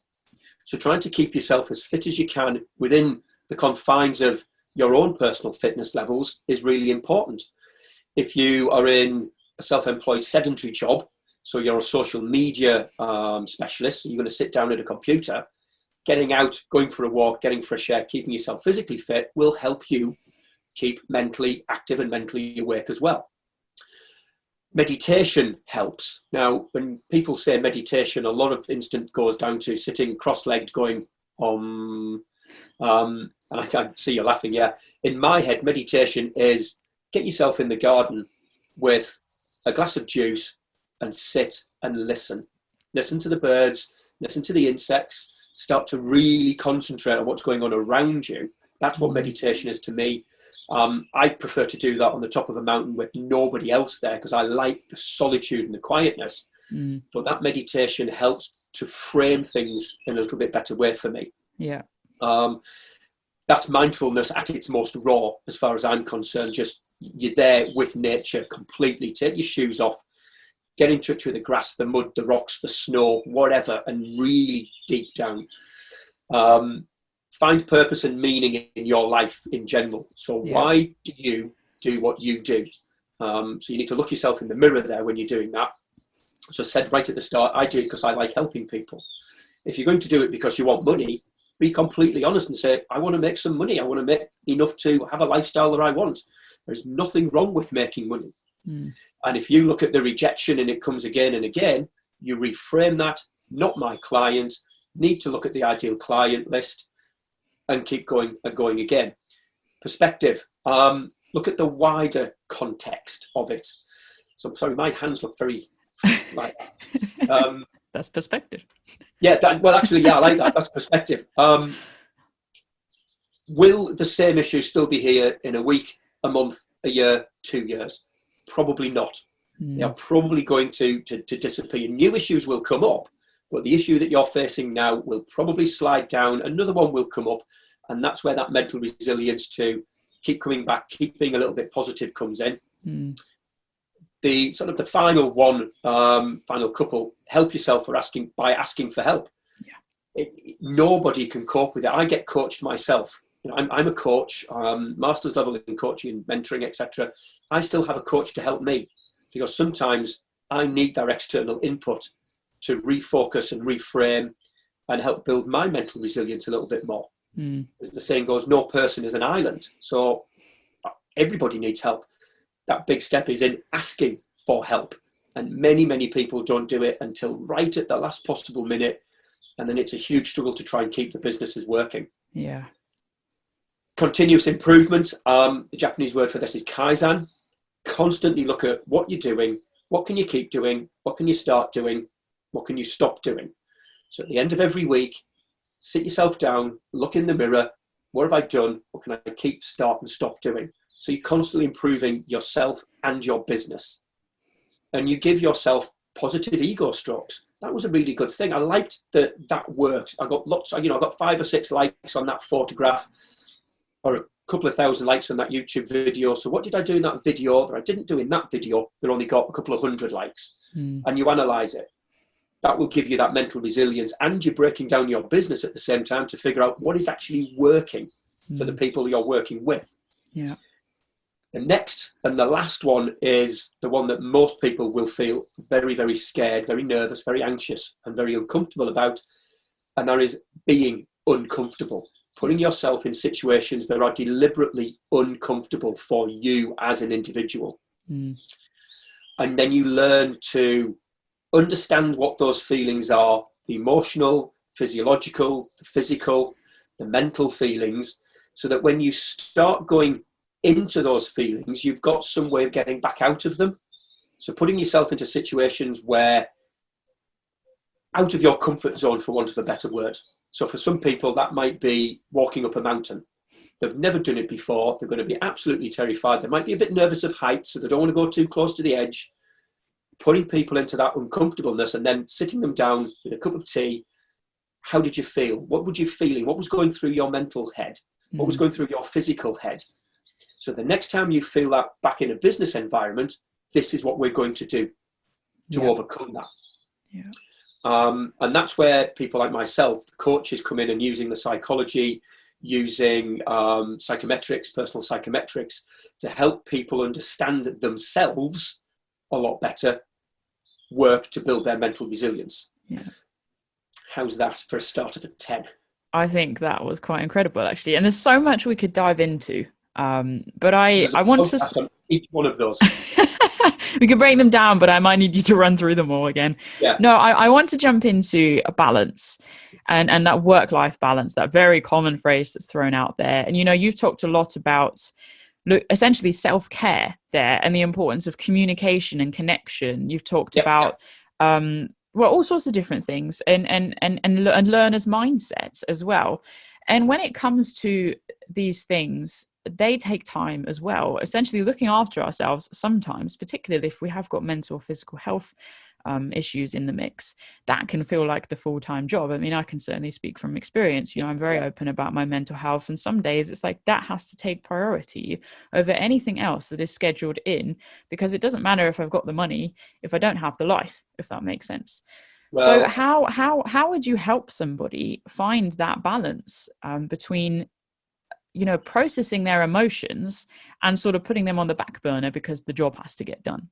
So trying to keep yourself as fit as you can within the confines of your own personal fitness levels is really important. If you are in a self-employed sedentary job, so you're a social media specialist, so you're going to sit down at a computer, getting out, going for a walk, getting fresh air, keeping yourself physically fit will help you keep mentally active and mentally awake as well. Meditation helps. Now, when people say meditation, a lot of instant goes down to sitting cross-legged going, and I can see you laughing, yeah. In my head, meditation is get yourself in the garden with a glass of juice and sit and listen. Listen to the birds, listen to the insects, start to really concentrate on what's going on around you. That's what meditation is to me. I prefer to do that on the top of a mountain with nobody else there because I like the solitude and the quietness. But that meditation helps to frame things in a little bit better way for me. Yeah. That's mindfulness at its most raw, as far as I'm concerned. Just you're there with nature completely. Take your shoes off, get in touch with the grass, the mud, the rocks, the snow, whatever, and really deep down. Find purpose and meaning in your life in general. So why do you do what you do? So you need to look yourself in the mirror there when you're doing that. As I said right at the start, I do it because I like helping people. If you're going to do it because you want money, be completely honest and say, I want to make some money. I want to make enough to have a lifestyle that I want. There's nothing wrong with making money. And if you look at the rejection and it comes again and again, you reframe that, not my client, need to look at the ideal client list and keep going and going again. Perspective. Look at the wider context of it. So, sorry, my hands look very like that. That's perspective. Yeah, well, actually, yeah, I like that. That's perspective. Will the same issue still be here in a week, a month, a year, 2 years? Probably not. They are probably going to disappear. New issues will come up, but the issue that you're facing now will probably slide down. Another one will come up, and that's where that mental resilience to keep coming back, keep being a little bit positive comes in. The sort of the final one, final couple, help yourself by asking for help. Nobody can cope with it. I get coached myself. You know, I'm a coach, master's level in coaching and mentoring, etc. I still have a coach to help me because sometimes I need their external input to refocus and reframe and help build my mental resilience a little bit more. As the saying goes, no person is an island. So everybody needs help. That big step is in asking for help. And many, many people don't do it until right at the last possible minute. And then it's a huge struggle to try and keep the businesses working. Yeah. Continuous improvement. The Japanese word for this is Kaizen. Constantly look at what you're doing. What can you keep doing? What can you start doing? What can you stop doing? So at the end of every week, sit yourself down, look in the mirror. What have I done? What can I keep, start and stop doing? So you're constantly improving yourself and your business. And you give yourself positive ego strokes. That was a really good thing. I liked that worked. I got lots, I got 5 or 6 likes on that photograph or couple of thousand likes on that YouTube video. So what did I do in that video that I didn't do in that video that only got a couple of hundred likes? And you analyze it. That will give you that mental resilience, and you're breaking down your business at the same time to figure out what is actually working for the people you're working with. Yeah. The next and the last one is the one that most people will feel very, very scared, very nervous, very anxious, and very uncomfortable about. And that is being uncomfortable. Putting yourself in situations that are deliberately uncomfortable for you as an individual. And then you learn to understand what those feelings are, the emotional, physiological, the physical, the mental feelings, so that when you start going into those feelings, you've got some way of getting back out of them. So putting yourself into situations where out of your comfort zone, for want of a better word. So for some people, that might be walking up a mountain. They've never done it before. They're going to be absolutely terrified. They might be a bit nervous of heights, so they don't want to go too close to the edge. Putting people into that uncomfortableness and then sitting them down with a cup of tea. How did you feel? What were you feeling? What was going through your mental head? What was going through your physical head? So the next time you feel that back in a business environment, this is what we're going to do to overcome that. Yeah. And that's where people like myself, the coaches, come in and using the psychology, using psychometrics, personal psychometrics, to help people understand themselves a lot better, work to build their mental resilience. Yeah. How's that for a start of a 10? I think that was quite incredible, actually. And there's so much we could dive into. But I want to... each one of those. We could break them down, but I might need you to run through them all again. Yeah. No, I want to jump into a balance and that work-life balance, that very common phrase that's thrown out there. And, you've talked a lot about essentially self-care there and the importance of communication and connection. You've talked about all sorts of different things and learners' mindsets as well. And when it comes to these things, they take time as well. Essentially looking after ourselves sometimes, particularly if we have got mental or physical health issues in the mix, that can feel like the full-time job. I mean, I can certainly speak from experience. I'm very open about my mental health, and some days it's like that has to take priority over anything else that is scheduled in, because it doesn't matter if I've got the money if I don't have the life, if that makes sense. Well, so how would you help somebody find that balance between processing their emotions and sort of putting them on the back burner because the job has to get done?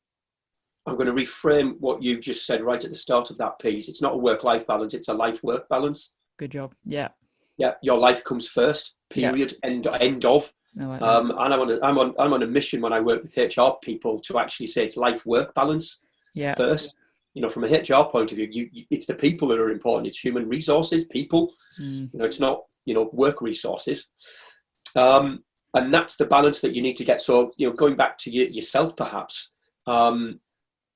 I'm going to reframe what you just said right at the start of that piece. It's not a work-life balance, it's a life-work balance. Good job. Yeah. Yeah, your life comes first, period, end of. Like and I'm on a mission when I work with HR people to actually say it's life-work balance first. From a HR point of view, it's the people that are important. It's human resources, people. It's not, work resources. And that's the balance that you need to get. So, going back to yourself, perhaps,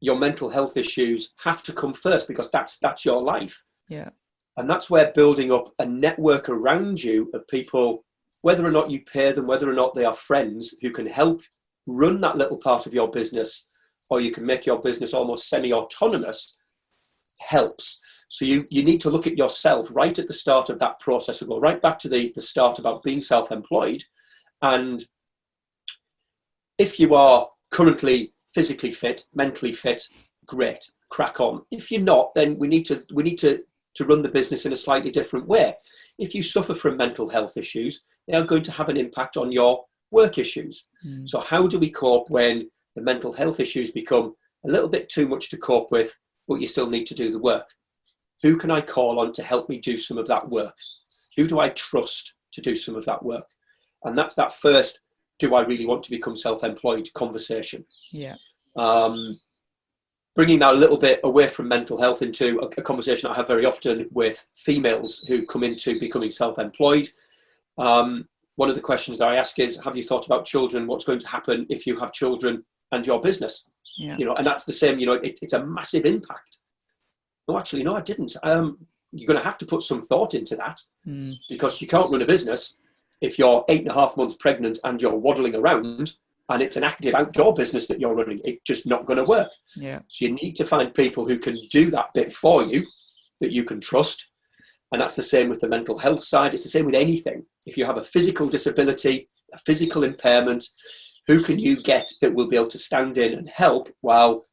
your mental health issues have to come first, because that's your life. Yeah. And that's where building up a network around you of people, whether or not you pay them, whether or not they are friends, who can help run that little part of your business, or you can make your business almost semi-autonomous, helps. So you need to look at yourself right at the start of that process, and go right back to the start about being self-employed. And if you are currently physically fit, mentally fit, great, crack on. If you're not, then we need to run the business in a slightly different way. If you suffer from mental health issues, they are going to have an impact on your work issues. So how do we cope when the mental health issues become a little bit too much to cope with, but you still need to do the work? Who can I call on to help me do some of that work? Who do I trust to do some of that work? And that's that first, do I really want to become self-employed conversation? Yeah. Bringing that a little bit away from mental health into a conversation I have very often with females who come into becoming self-employed. One of the questions that I ask is, have you thought about children? What's going to happen if you have children and your business? Yeah. And that's the same, it's a massive impact. No, actually, no, I didn't. You're going to have to put some thought into that, because you can't run a business if you're 8.5 months pregnant and you're waddling around and it's an active outdoor business that you're running. It's just not going to work. Yeah. So you need to find people who can do that bit for you, that you can trust. And that's the same with the mental health side. It's the same with anything. If you have a physical disability a physical impairment, who can you get that will be able to stand in and help while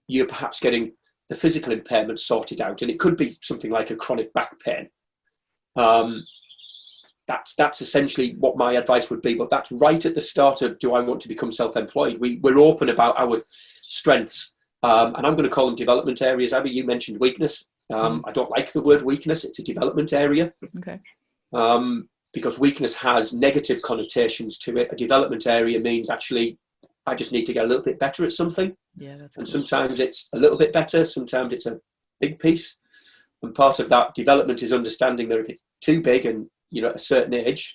you're perhaps getting the physical impairment sorted out? And it could be something like a chronic back pain. That's essentially what my advice would be, but that's right at the start of, do I want to become self-employed? We're open about our strengths, and I'm going to call them development areas. Abbie, you mentioned weakness. I don't like the word weakness. It's a development area. Okay. Because weakness has negative connotations to it. A development area means actually, I just need to get a little bit better at something. Yeah, that's and cool. Sometimes it's a little bit better. Sometimes it's a big piece. And part of that development is understanding that if it's too big and at a certain age,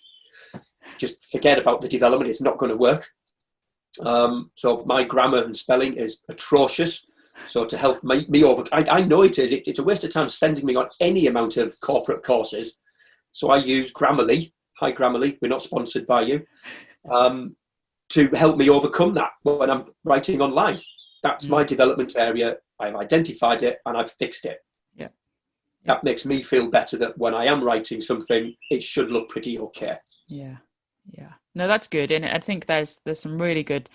just forget about the development. It's not going to work. So my grammar and spelling is atrocious. So to help me over, I know it is. It's a waste of time sending me on any amount of corporate courses. So I use Grammarly. Hi, Grammarly. We're not sponsored by you. To help me overcome that when I'm writing online. That's my development area. I've identified it and I've fixed it. Yeah. That makes me feel better that when I am writing something, it should look pretty okay. Yeah. No, that's good. And I think there's some really good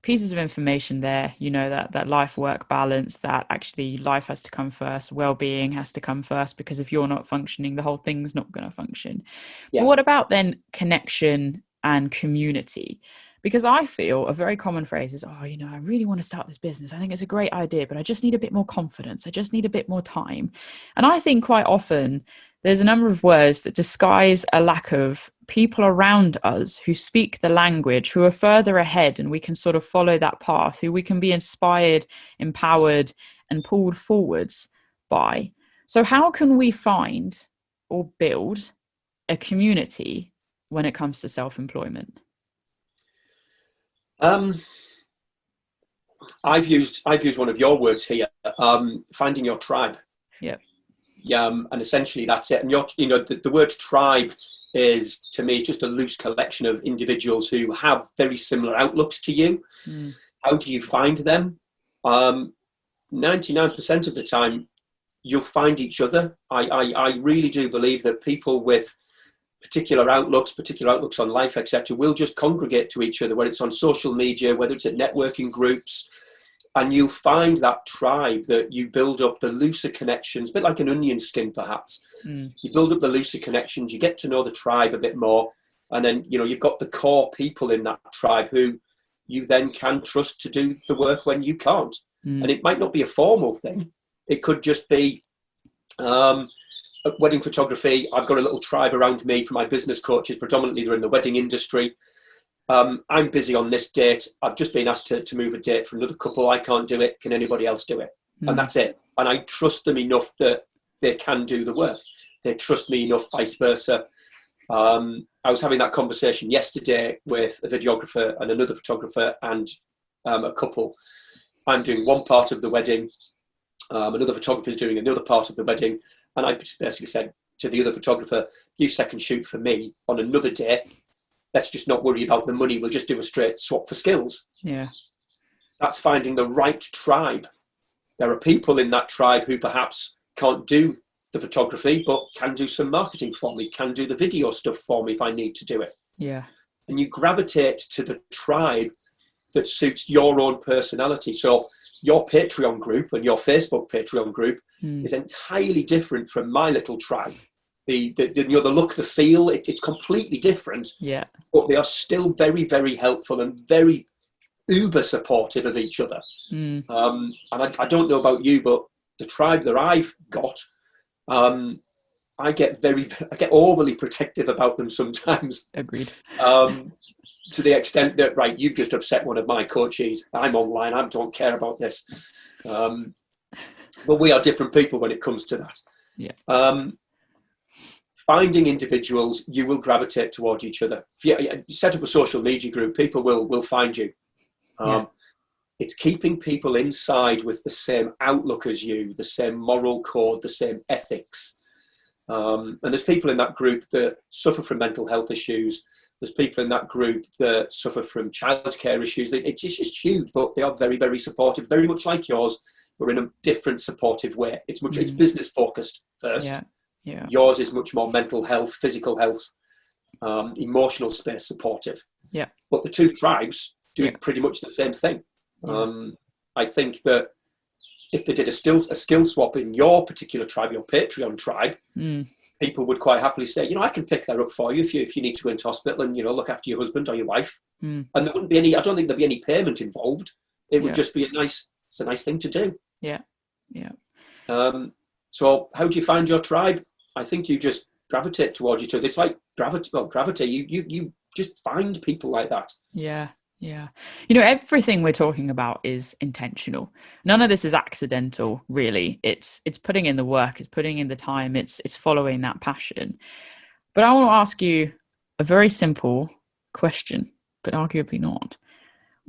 pieces of information there, that life-work balance, that actually life has to come first, well-being has to come first, because if you're not functioning, the whole thing's not going to function. Yeah. But what about then connection and community? Because I feel a very common phrase is, I really want to start this business. I think it's a great idea, but I just need a bit more confidence. I just need a bit more time. And I think quite often there's a number of words that disguise a lack of people around us who speak the language, who are further ahead, and we can sort of follow that path, who we can be inspired, empowered, and pulled forwards by. So how can we find or build a community when it comes to self-employment? I've used one of your words here, finding your tribe. Yep. And essentially that's it. And the word tribe is, to me, just a loose collection of individuals who have very similar outlooks to you. How do you find them? 99% of the time you'll find each other. I really do believe that people with particular outlooks on life, etc., will just congregate to each other, whether it's on social media, whether it's at networking groups, and you'll find that tribe that you build up the looser connections, a bit like an onion skin perhaps. You build up the looser connections, you get to know the tribe a bit more, and then you've got the core people in that tribe who you then can trust to do the work when you can't. And it might not be a formal thing. It could just be wedding photography. I've got a little tribe around me for my business coaches. Predominantly they're in the wedding industry. I'm busy on this date. I've just been asked to move a date for another couple. I can't do it. Can anybody else do it? And that's it. And I trust them enough that they can do the work. They trust me enough, vice versa. I was having that conversation yesterday with a videographer and another photographer and a couple. I'm doing one part of the wedding. Another photographer is doing another part of the wedding. And I just basically said to the other photographer, you second shoot for me on another day. Let's just not worry about the money. We'll just do a straight swap for skills. Yeah. That's finding the right tribe. There are people in that tribe who perhaps can't do the photography, but can do some marketing for me, can do the video stuff for me if I need to do it. Yeah. And you gravitate to the tribe that suits your own personality. So your Patreon group and your Facebook Patreon group is entirely different from my little tribe. The look, the feel, it's completely different. Yeah. But they are still very, very helpful and very uber supportive of each other. And I don't know about you, but the tribe that I've got, I get overly protective about them sometimes. Agreed. To the extent that, right, you've just upset one of my coaches. I'm online. I don't care about this. But we are different people when it comes to that. Yeah. Finding individuals, you will gravitate towards each other. If you set up a social media group, people will find you. It's keeping people inside with the same outlook as you, the same moral code, the same ethics. And there's people in that group that suffer from mental health issues. There's people in that group that suffer from childcare issues. It's just huge, but they are very, very supportive, very much like yours. We're in a different supportive way. It's business focused first. Yeah. Yours is much more mental health, physical health. emotional space supportive. Yeah. But the two tribes do Yeah. pretty much the same thing. Yeah. I think that if they did a skill swap in your particular tribe, your Patreon tribe, people would quite happily say, I can pick that up for you if you need to go into hospital and, look after your husband or your wife. And there wouldn't be I don't think there'd be any payment involved. It would just be it's a nice thing to do. Yeah. Yeah. So how do you find your tribe? I think you just gravitate towards each other. It's like gravity. You just find people like that. Yeah. Yeah. Everything we're talking about is intentional. None of this is accidental, really. It's putting in the work, it's putting in the time, it's following that passion. But I want to ask you a very simple question, but arguably not.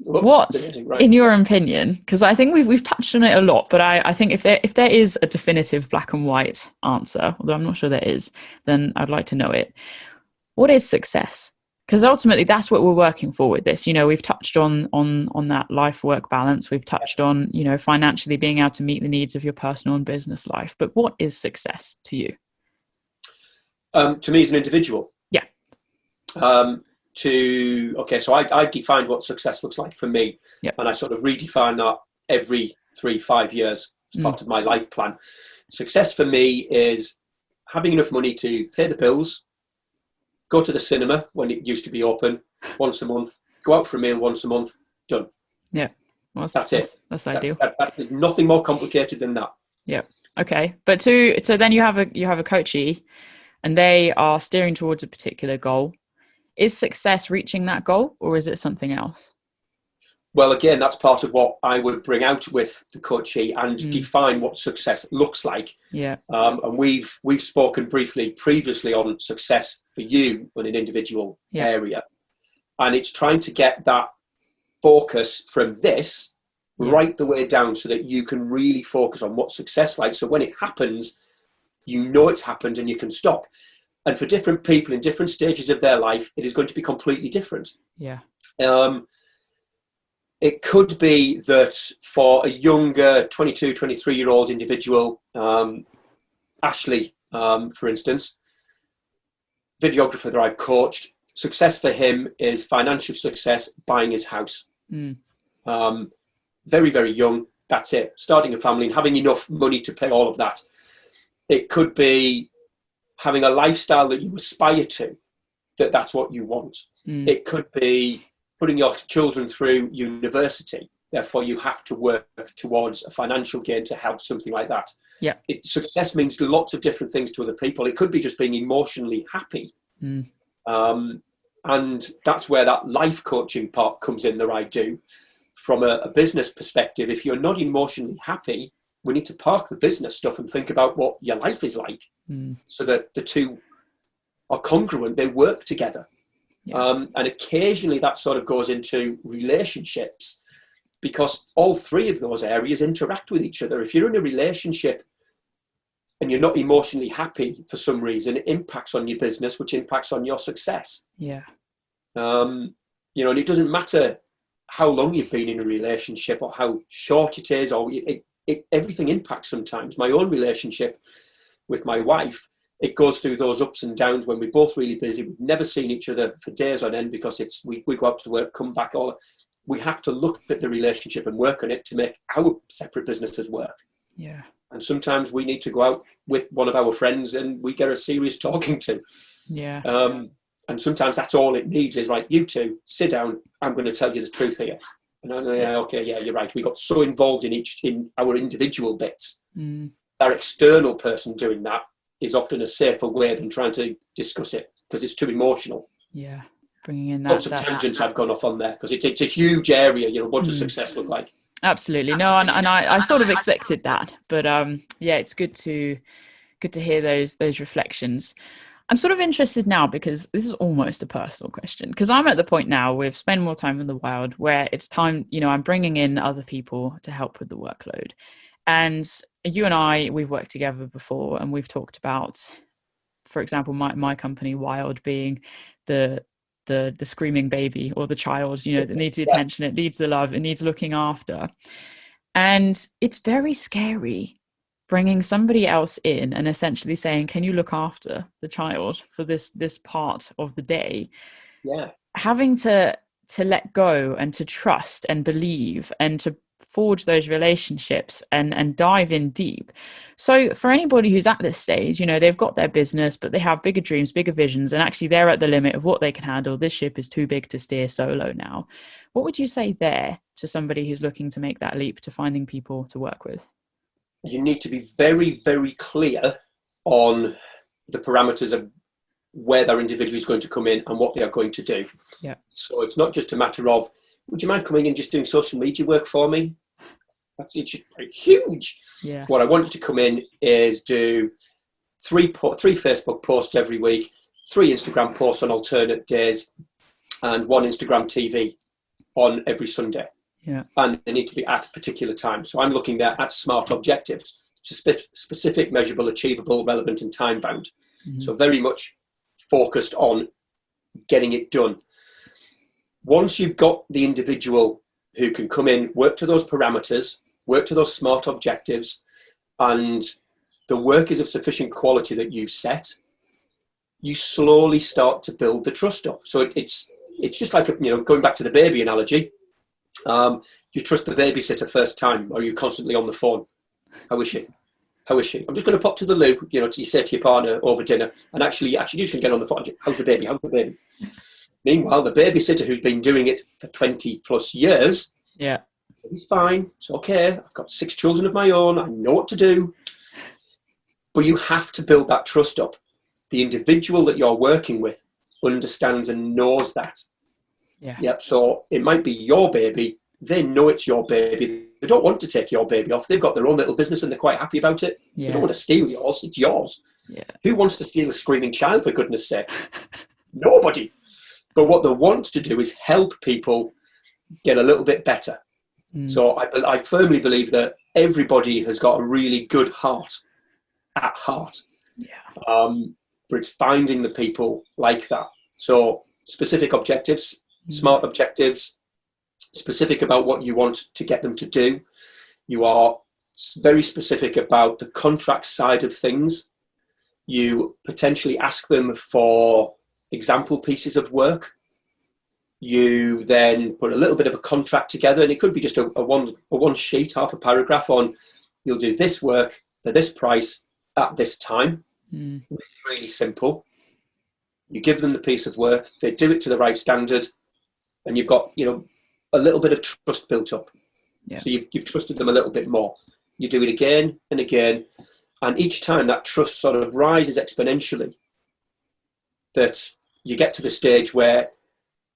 What, in your opinion, because I think we've touched on it a lot, but I think if there is a definitive black and white answer, although I'm not sure there is, then I'd like to know it. What is success? Because ultimately that's what we're working for with this. We've touched on that life-work balance. We've touched on, financially being able to meet the needs of your personal and business life. But what is success to you? To me as an individual. Yeah. So I defined what success looks like for me. Yep. And I sort of redefine that every 3-5 years as part of my life plan. Success for me is having enough money to pay the bills, go to the cinema when it used to be open once a month, go out for a meal once a month, done. Yeah. Well, that's it. That's ideal. There's nothing more complicated than that. Yeah. Okay. But so then you have a coachee and they are steering towards a particular goal. Is success reaching that goal or is it something else? Well, again, that's part of what I would bring out with the coachee and define what success looks like. Yeah. And we've spoken briefly previously on success for you in an individual area. And it's trying to get that focus from this right the way down so that you can really focus on what success like. So when it happens, it's happened and you can stop. And for different people in different stages of their life, it is going to be completely different. Yeah. It could be that for a younger 22, 23-year-old individual, Ashley, for instance, videographer that I've coached, success for him is financial success, buying his house. Very, very young. That's it. Starting a family and having enough money to pay all of that. It could be having a lifestyle that you aspire to, that's what you want. It could be putting your children through university. Therefore, you have to work towards a financial gain to help something like that. Yeah. Success means lots of different things to other people. It could be just being emotionally happy. And that's where that life coaching part comes in that I do. From a business perspective, if you're not emotionally happy, we need to park the business stuff and think about what your life is like so that the two are congruent, they work together. Yeah. And occasionally that sort of goes into relationships because all three of those areas interact with each other. If you're in a relationship and you're not emotionally happy for some reason, it impacts on your business, which impacts on your success. Yeah. And it doesn't matter how long you've been in a relationship or how short it is, or everything impacts sometimes. My own relationship with my wife, it goes through those ups and downs when we're both really busy. We've never seen each other for days on end because we go out to work, come back. We have to look at the relationship and work on it to make our separate businesses work. Yeah. And sometimes we need to go out with one of our friends and we get a serious talking to. Yeah. And sometimes that's all it needs is, like, you two, sit down. I'm going to tell you the truth here. And I'm like, okay, yeah, you're right. We got so involved in our individual bits. Our external person doing that is often a safer way than trying to discuss it because it's too emotional. Yeah, bringing in that. Lots of tangents I've gone off on there because it's a huge area. What does success look like? Absolutely. No, and I sort of expected that, but it's good to hear those reflections. I'm sort of interested now because this is almost a personal question because I'm at the point now we've spent more time in the wild where it's time, I'm bringing in other people to help with the workload. And you and I, we've worked together before and we've talked about, for example, my company, Wild, being the screaming baby or the child, that needs the attention, it needs the love, it needs looking after. And it's very scary bringing somebody else in and essentially saying, can you look after the child for this part of the day? Yeah. Having to let go and to trust and believe and to forge those relationships and dive in deep. So for anybody who's at this stage, you know, they've got their business, but they have bigger dreams, bigger visions, and actually they're at the limit of what they can handle. This ship is too big to steer solo now. What would you say there to somebody who's looking to make that leap to finding people to work with? You need to be very, very clear on the parameters of where that individual is going to come in and what they are going to do. Yeah. So it's not just a matter of, would you mind coming in just doing social media work for me? It's huge. Yeah. What I want you to come in is do three Facebook posts every week, 3 Instagram posts on alternate days, and 1 Instagram TV on every Sunday. Yeah. And they need to be at a particular time. So I'm looking there at SMART objectives, specific, measurable, achievable, relevant, and time bound. Mm-hmm. So very much focused on getting it done. Once you've got the individual who can come in, work to those parameters, work to those SMART objectives, and the work is of sufficient quality that you set, you slowly start to build the trust up. So it's just like, going back to the baby analogy. You trust the babysitter first time, or are you constantly on the phone? How is she? I'm just going to pop to the loo, you say to your partner over dinner, and actually you're just going to get on the phone. How's the baby? Meanwhile, the babysitter who's been doing it for 20 plus years, yeah, it's fine, it's okay. I've got 6 children of my own. I know what to do. But you have to build that trust up. The individual that you're working with understands and knows that. Yeah. Yep. So it might be your baby. They know it's your baby. They don't want to take your baby off. They've got their own little business and they're quite happy about it. Yeah. They don't want to steal yours. It's yours. Yeah. Who wants to steal a screaming child, for goodness sake? Nobody. But what they want to do is help people get a little bit better. Mm. So I firmly believe that everybody has got a really good heart at heart. Yeah. But it's finding the people like that. So specific objectives, SMART objectives, specific about what you want to get them to do. You are very specific about the contract side of things. You potentially ask them for example pieces of work. You then put a little bit of a contract together, and it could be just a one sheet, half a paragraph on, you'll do this work for this price at this time. Really, really simple. You give them the piece of work, they do it to the right standard, and you've got, a little bit of trust built up. Yeah. So you've trusted them a little bit more. You do it again and again, and each time that trust sort of rises exponentially, that you get to the stage where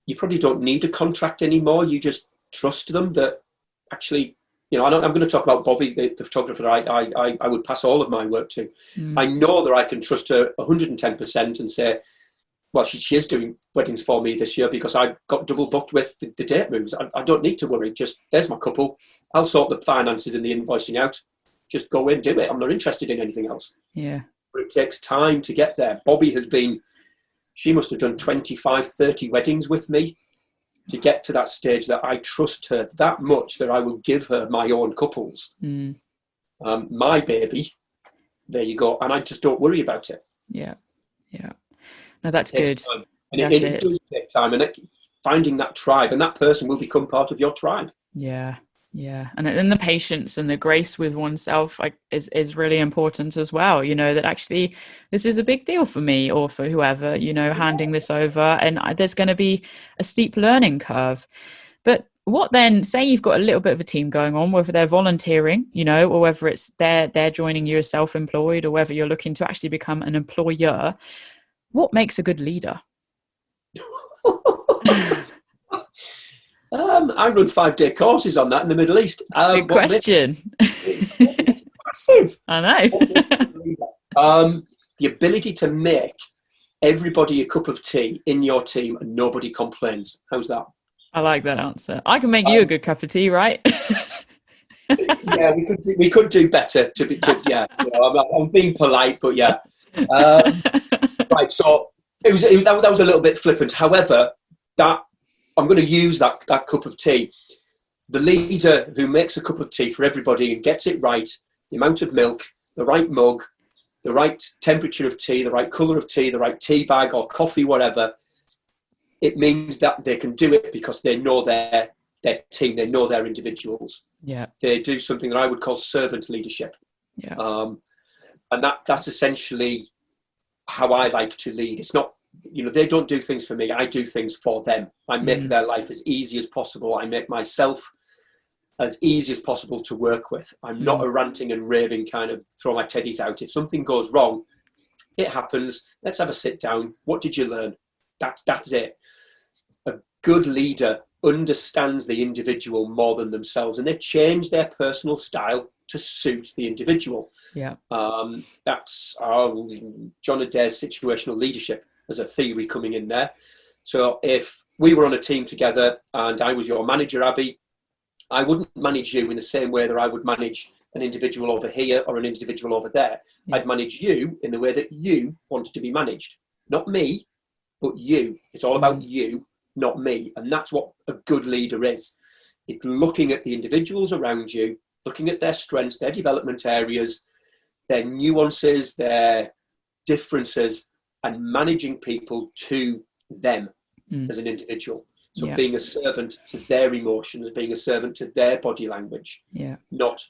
you probably don't need a contract anymore. You just trust them that actually, I'm going to talk about Bobby, the photographer I would pass all of my work to. I know that I can trust her 110% and say, well, she is doing weddings for me this year because I got double booked with the date moves. I don't need to worry. Just, there's my couple. I'll sort the finances and the invoicing out. Just go in, do it. I'm not interested in anything else. Yeah. But it takes time to get there. Bobby she must have done 25, 30 weddings with me to get to that stage that I trust her that much that I will give her my own couples. My baby, there you go. And I just don't worry about it. Yeah. Yeah. No, that's good. Time. And it does take time. And finding that tribe, and that person will become part of your tribe. Yeah. Yeah. And the patience and the grace with oneself is really important as well. That actually this is a big deal for me or for whoever, handing this over, and there's going to be a steep learning curve. But what then, say you've got a little bit of a team going on, whether they're volunteering, or whether it's they're joining you as self-employed, or whether you're looking to actually become an employer, what makes a good leader? I run 5-day courses on that in the Middle East. Good question. Massive. I know. The ability to make everybody a cup of tea in your team and nobody complains. How's that? I like that answer. I can make you a good cup of tea, right? Yeah, we could do better. I'm being polite, but yeah. Right. So that was a little bit flippant. However, that I'm going to use that cup of tea. The leader who makes a cup of tea for everybody and gets it right, the amount of milk, the right mug, the right temperature of tea, the right colour of tea, the right tea bag or coffee, whatever, it means that they can do it because they know their team, they know their individuals. Yeah. They do something that I would call servant leadership. Yeah. And that's essentially how I like to lead. It's not, they don't do things for me. I do things for them. I make their life as easy as possible. I make myself as easy as possible to work with. I'm not a ranting and raving kind of throw my teddies out. If something goes wrong, it happens. Let's have a sit down. What did you learn? That's it. A good leader understands the individual more than themselves, and they change their personal style to suit the individual. Yeah. That's John Adair's situational leadership as a theory coming in there. So if we were on a team together and I was your manager, Abbie, I wouldn't manage you in the same way that I would manage an individual over here or an individual over there. Yeah. I'd manage you in the way that you wanted to be managed. Not me, but you. It's all about you, not me. And that's what a good leader is. It's looking at the individuals around you, looking at their strengths, their development areas, their nuances, their differences, and managing people to them as an individual. So being a servant to their emotions, being a servant to their body language, not,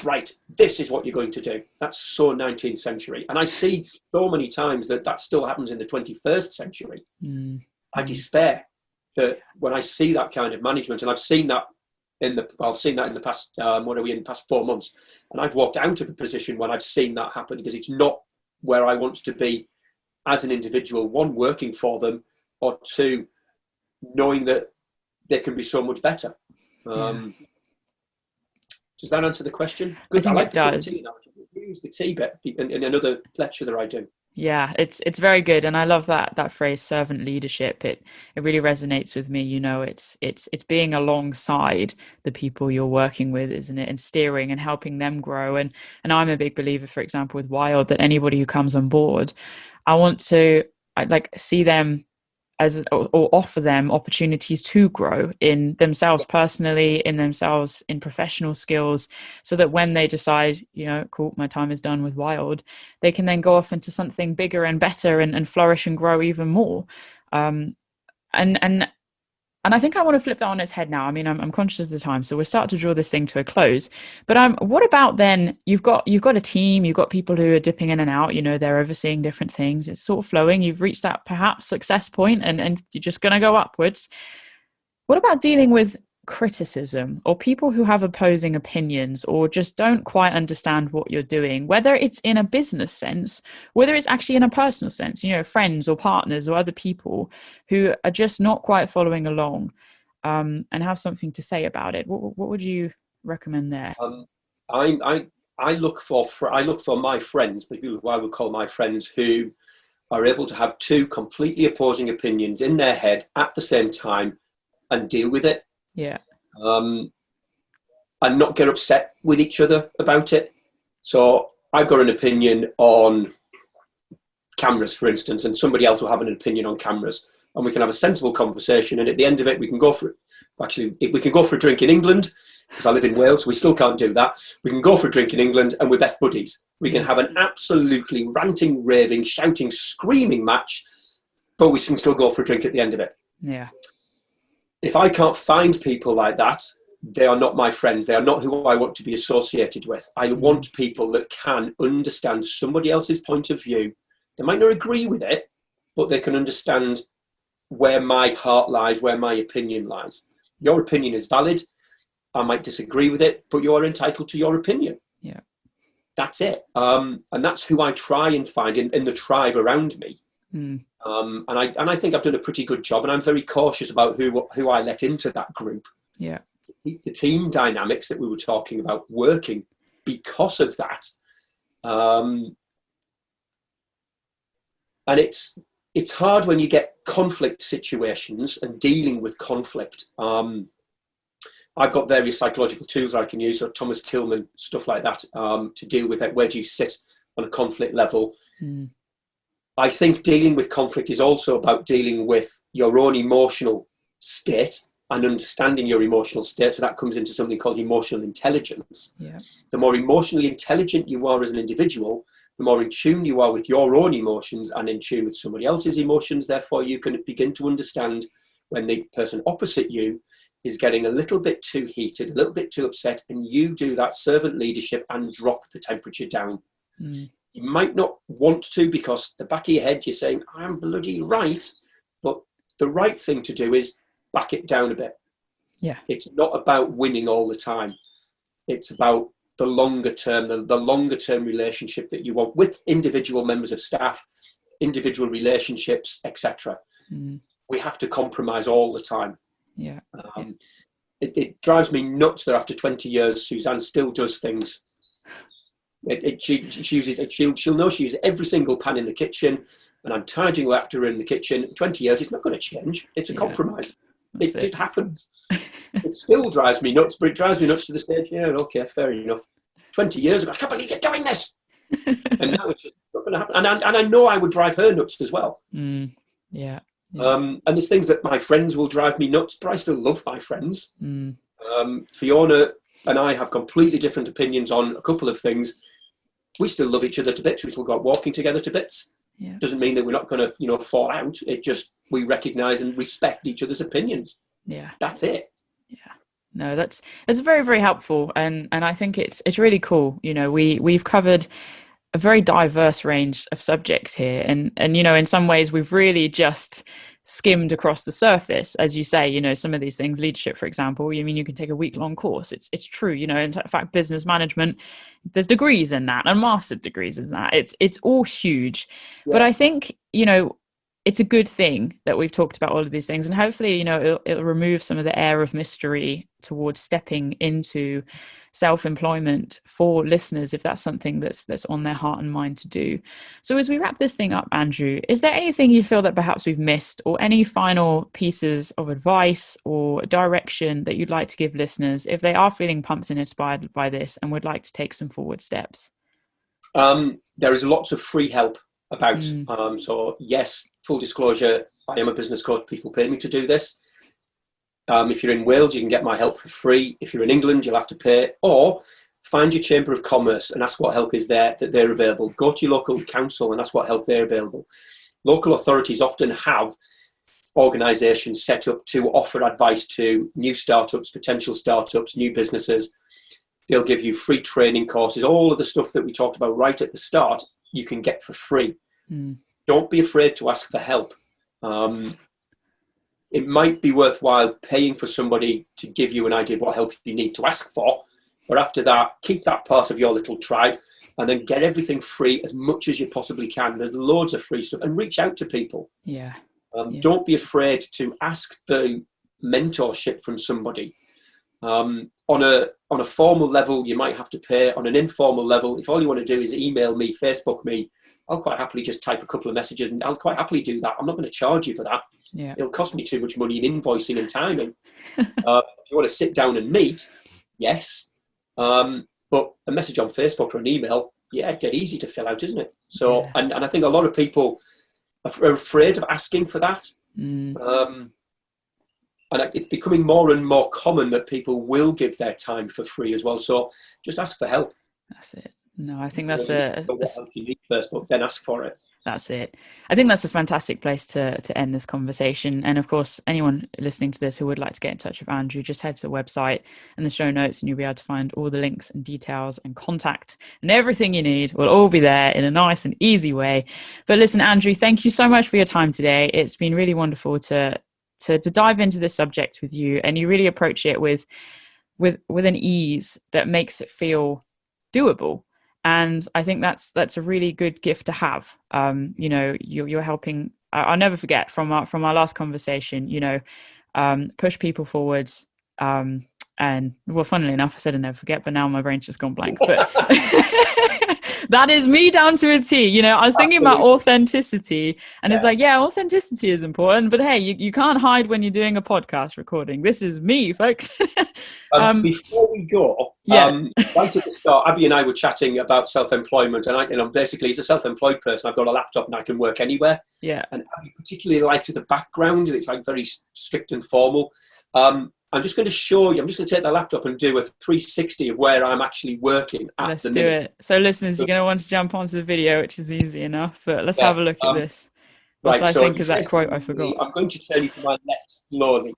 right, this is what you're going to do. That's so 19th century. And I see so many times that still happens in the 21st century. I despair that when I see that kind of management, and I've seen that in the past, past 4 months. And I've walked out of a position when I've seen that happen because it's not where I want to be as an individual, one, working for them, or two, knowing that they can be so much better. Does that answer the question? Good. I think it does. Use the tea bit in another lecture that I do. Yeah, it's very good, and I love that phrase, servant leadership. It really resonates with me. It's being alongside the people you're working with, isn't it, and steering and helping them grow. And I'm a big believer, for example, with Wild, that anybody who comes on board, I'd like see them or offer them opportunities to grow in themselves personally, in themselves, in professional skills, so that when they decide, cool, my time is done with Wild, they can then go off into something bigger and better and flourish and grow even more. And I think I want to flip that on its head now. I mean, I'm conscious of the time, so we'll start to draw this thing to a close. But what about then? You've got a team, you've got people who are dipping in and out. They're overseeing different things. It's sort of flowing. You've reached that perhaps success point, and you're just going to go upwards. What about dealing with criticism or people who have opposing opinions or just don't quite understand what you're doing, whether it's in a business sense, whether it's actually in a personal sense, friends or partners or other people who are just not quite following along, and have something to say about it? What would you recommend there? I look for my friends, people who I would call my friends, who are able to have two completely opposing opinions in their head at the same time and deal with it. Yeah. And not get upset with each other about it. So I've got an opinion on cameras, for instance, and somebody else will have an opinion on cameras, and we can have a sensible conversation. And at the end of it, we can go for a drink in England, because I live in Wales, so we still can't do that. We can go for a drink in England, and we're best buddies. We can have an absolutely ranting, raving, shouting, screaming match, but we can still go for a drink at the end of it. Yeah. If I can't find people like that, they are not my friends. They are not who I want to be associated with. I want people that can understand somebody else's point of view. They might not agree with it, but they can understand where my heart lies, where my opinion lies. Your opinion is valid. I might disagree with it, but you are entitled to your opinion. Yeah. That's it. And that's who I try and find in the tribe around me. And I think I've done a pretty good job, and I'm very cautious about who I let into that group. Yeah. The team dynamics that we were talking about working because of that. And it's hard when you get conflict situations and dealing with conflict. I've got various psychological tools I can use, so Thomas Kilmann, stuff like that, to deal with it. Where do you sit on a conflict level? I think dealing with conflict is also about dealing with your own emotional state and understanding your emotional state. So that comes into something called emotional intelligence. Yeah. The more emotionally intelligent you are as an individual, the more in tune you are with your own emotions and in tune with somebody else's emotions. Therefore, you can begin to understand when the person opposite you is getting a little bit too heated, a little bit too upset, and you do that servant leadership and drop the temperature down. You might not want to, because the back of your head, you're saying, I'm bloody right. But the right thing to do is back it down a bit. Yeah. It's not about winning all the time. It's about the longer term, the longer term relationship that you want with individual members of staff, individual relationships, etc. We have to compromise all the time. Yeah. It drives me nuts that after 20 years, Suzanne still does things. She'll know she uses every single pan in the kitchen, and I'm tidying after her in the kitchen. 20 years, it's not going to change. It's a compromise. It happens. It still drives me nuts, but it drives me nuts to the stage, yeah, okay, fair enough. 20 years ago, I can't believe you're doing this. And now it's just not going to happen. And I know I would drive her nuts as well. Yeah. And there's things that my friends will drive me nuts, but I still love my friends. Fiona and I have completely different opinions on a couple of things. We still love each other to bits. We still go out walking together to bits. Doesn't mean that we're not going to, fall out. It just, we recognise and respect each other's opinions. Yeah. That's it. Yeah. No, that's very, very helpful. And I think it's really cool. We've covered a very diverse range of subjects here. And in some ways we've really just skimmed across the surface. As you say, some of these things, leadership, for example, you can take a week-long course. It's true, in fact, business management, there's degrees in that and master degrees in that. It's all huge. Yeah. But I think, it's a good thing that we've talked about all of these things, and hopefully, it'll remove some of the air of mystery towards stepping into self-employment for listeners, if that's something that's on their heart and mind to do. So as we wrap this thing up, Andrew, is there anything you feel that perhaps we've missed, or any final pieces of advice or direction that you'd like to give listeners if they are feeling pumped and inspired by this and would like to take some forward steps? There is lots of free help about. So yes, full disclosure, I am a business coach. People pay me to do this. If you're in Wales, you can get my help for free. If you're in England, you'll have to pay. Or find your Chamber of Commerce and ask what help is there, that they're available. Go to your local council and ask what help they're available. Local authorities often have organisations set up to offer advice to new startups, potential startups, new businesses. They'll give you free training courses. All of the stuff that we talked about right at the start, you can get for free. Don't be afraid to ask for help. It might be worthwhile paying for somebody to give you an idea of what help you need to ask for. But after that, keep that part of your little tribe and then get everything free as much as you possibly can. There's loads of free stuff, and reach out to people. Don't be afraid to ask for mentorship from somebody. On a formal level, you might have to pay. On an informal level, if all you want to do is email me, Facebook me, I'll quite happily just type a couple of messages, and I'll quite happily do that. I'm not going to charge you for that. It'll cost me too much money in invoicing and timing. If you want to sit down and meet, yes. But a message on Facebook or an email, dead easy to fill out, isn't it? So, and I think a lot of people are afraid of asking for that. And it's becoming more and more common that people will give their time for free as well. So just ask for help. That's it. No, I think that's what help you need first, but then ask for it. That's it. I think that's a fantastic place to end this conversation. And of course, anyone listening to this who would like to get in touch with Andrew, just head to the website and the show notes, and you'll be able to find all the links and details and contact, and everything you need will all be there in a nice and easy way. But listen, Andrew, thank you so much for your time today. It's been really wonderful to dive into this subject with you, and you really approach it with an ease that makes it feel doable. And I think that's a really good gift to have. You're helping. I'll never forget from our last conversation. Push people forwards. And well, funnily enough, I said I'd never forget, but now my brain's just gone blank. But that is me down to a T. I was thinking about authenticity, and it's like, authenticity is important, but hey, you can't hide when you're doing a podcast recording. This is me, folks. Before we go, right at the start, Abbie and I were chatting about self-employment, and basically, as a self-employed person, I've got a laptop and I can work anywhere. And Abbie particularly liked the background, and it's like very strict and formal. I'm just going to show you. I'm just going to take the laptop and do a 360 of where I'm actually working at Let's the do minute. it. So listeners, you're going to want to jump onto the video, which is easy enough, but let's have a look at this. What Right, I so think is that quote I forgot. I'm going to turn you to my left slowly.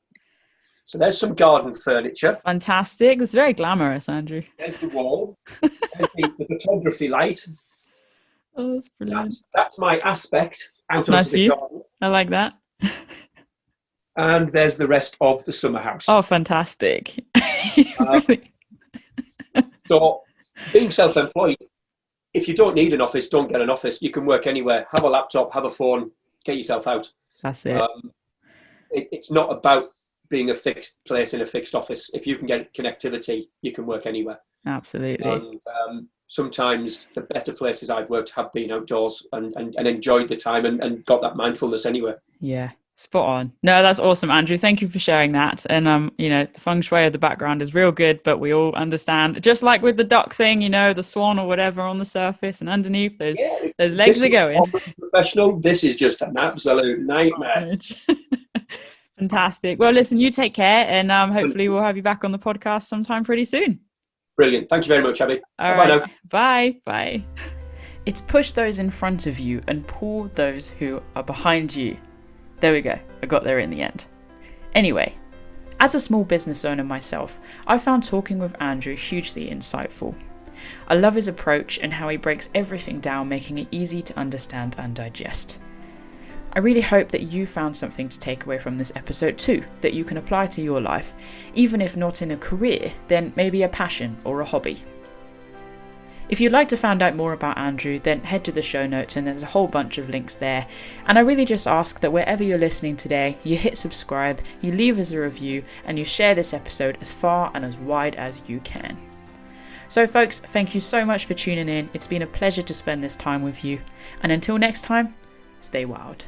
So there's some garden furniture. Fantastic. It's very glamorous, Andrew. There's the wall. There's the photography light. Oh, that's brilliant. That's my aspect out That's onto nice the view. garden. I like that. And there's the rest of the summer house. Oh, fantastic. So being self-employed, if you don't need an office, don't get an office. You can work anywhere. Have a laptop, have a phone, get yourself out. That's it. It's not about being a fixed place in a fixed office. If you can get connectivity, you can work anywhere. Absolutely. And sometimes the better places I've worked have been outdoors and enjoyed the time and got that mindfulness anyway. Yeah. Spot on. No, that's awesome, Andrew. Thank you for sharing that. And the feng shui of the background is real good, but we all understand, just like with the duck thing, the swan or whatever on the surface and underneath those legs are going. Professional. This is just an absolute nightmare. Fantastic. Well, listen, you take care, and hopefully we'll have you back on the podcast sometime pretty soon. Brilliant. Thank you very much, Abbie. All right. Bye. Bye. It's push those in front of you and pull those who are behind you. There we go. I got there in the end. Anyway, as a small business owner myself, I found talking with Andrew hugely insightful. I love his approach and how he breaks everything down, making it easy to understand and digest. I really hope that you found something to take away from this episode too, that you can apply to your life, even if not in a career, then maybe a passion or a hobby. If you'd like to find out more about Andrew, then head to the show notes and there's a whole bunch of links there. And I really just ask that wherever you're listening today, you hit subscribe, you leave us a review, and you share this episode as far and as wide as you can. So folks, thank you so much for tuning in. It's been a pleasure to spend this time with you. And until next time, stay wild.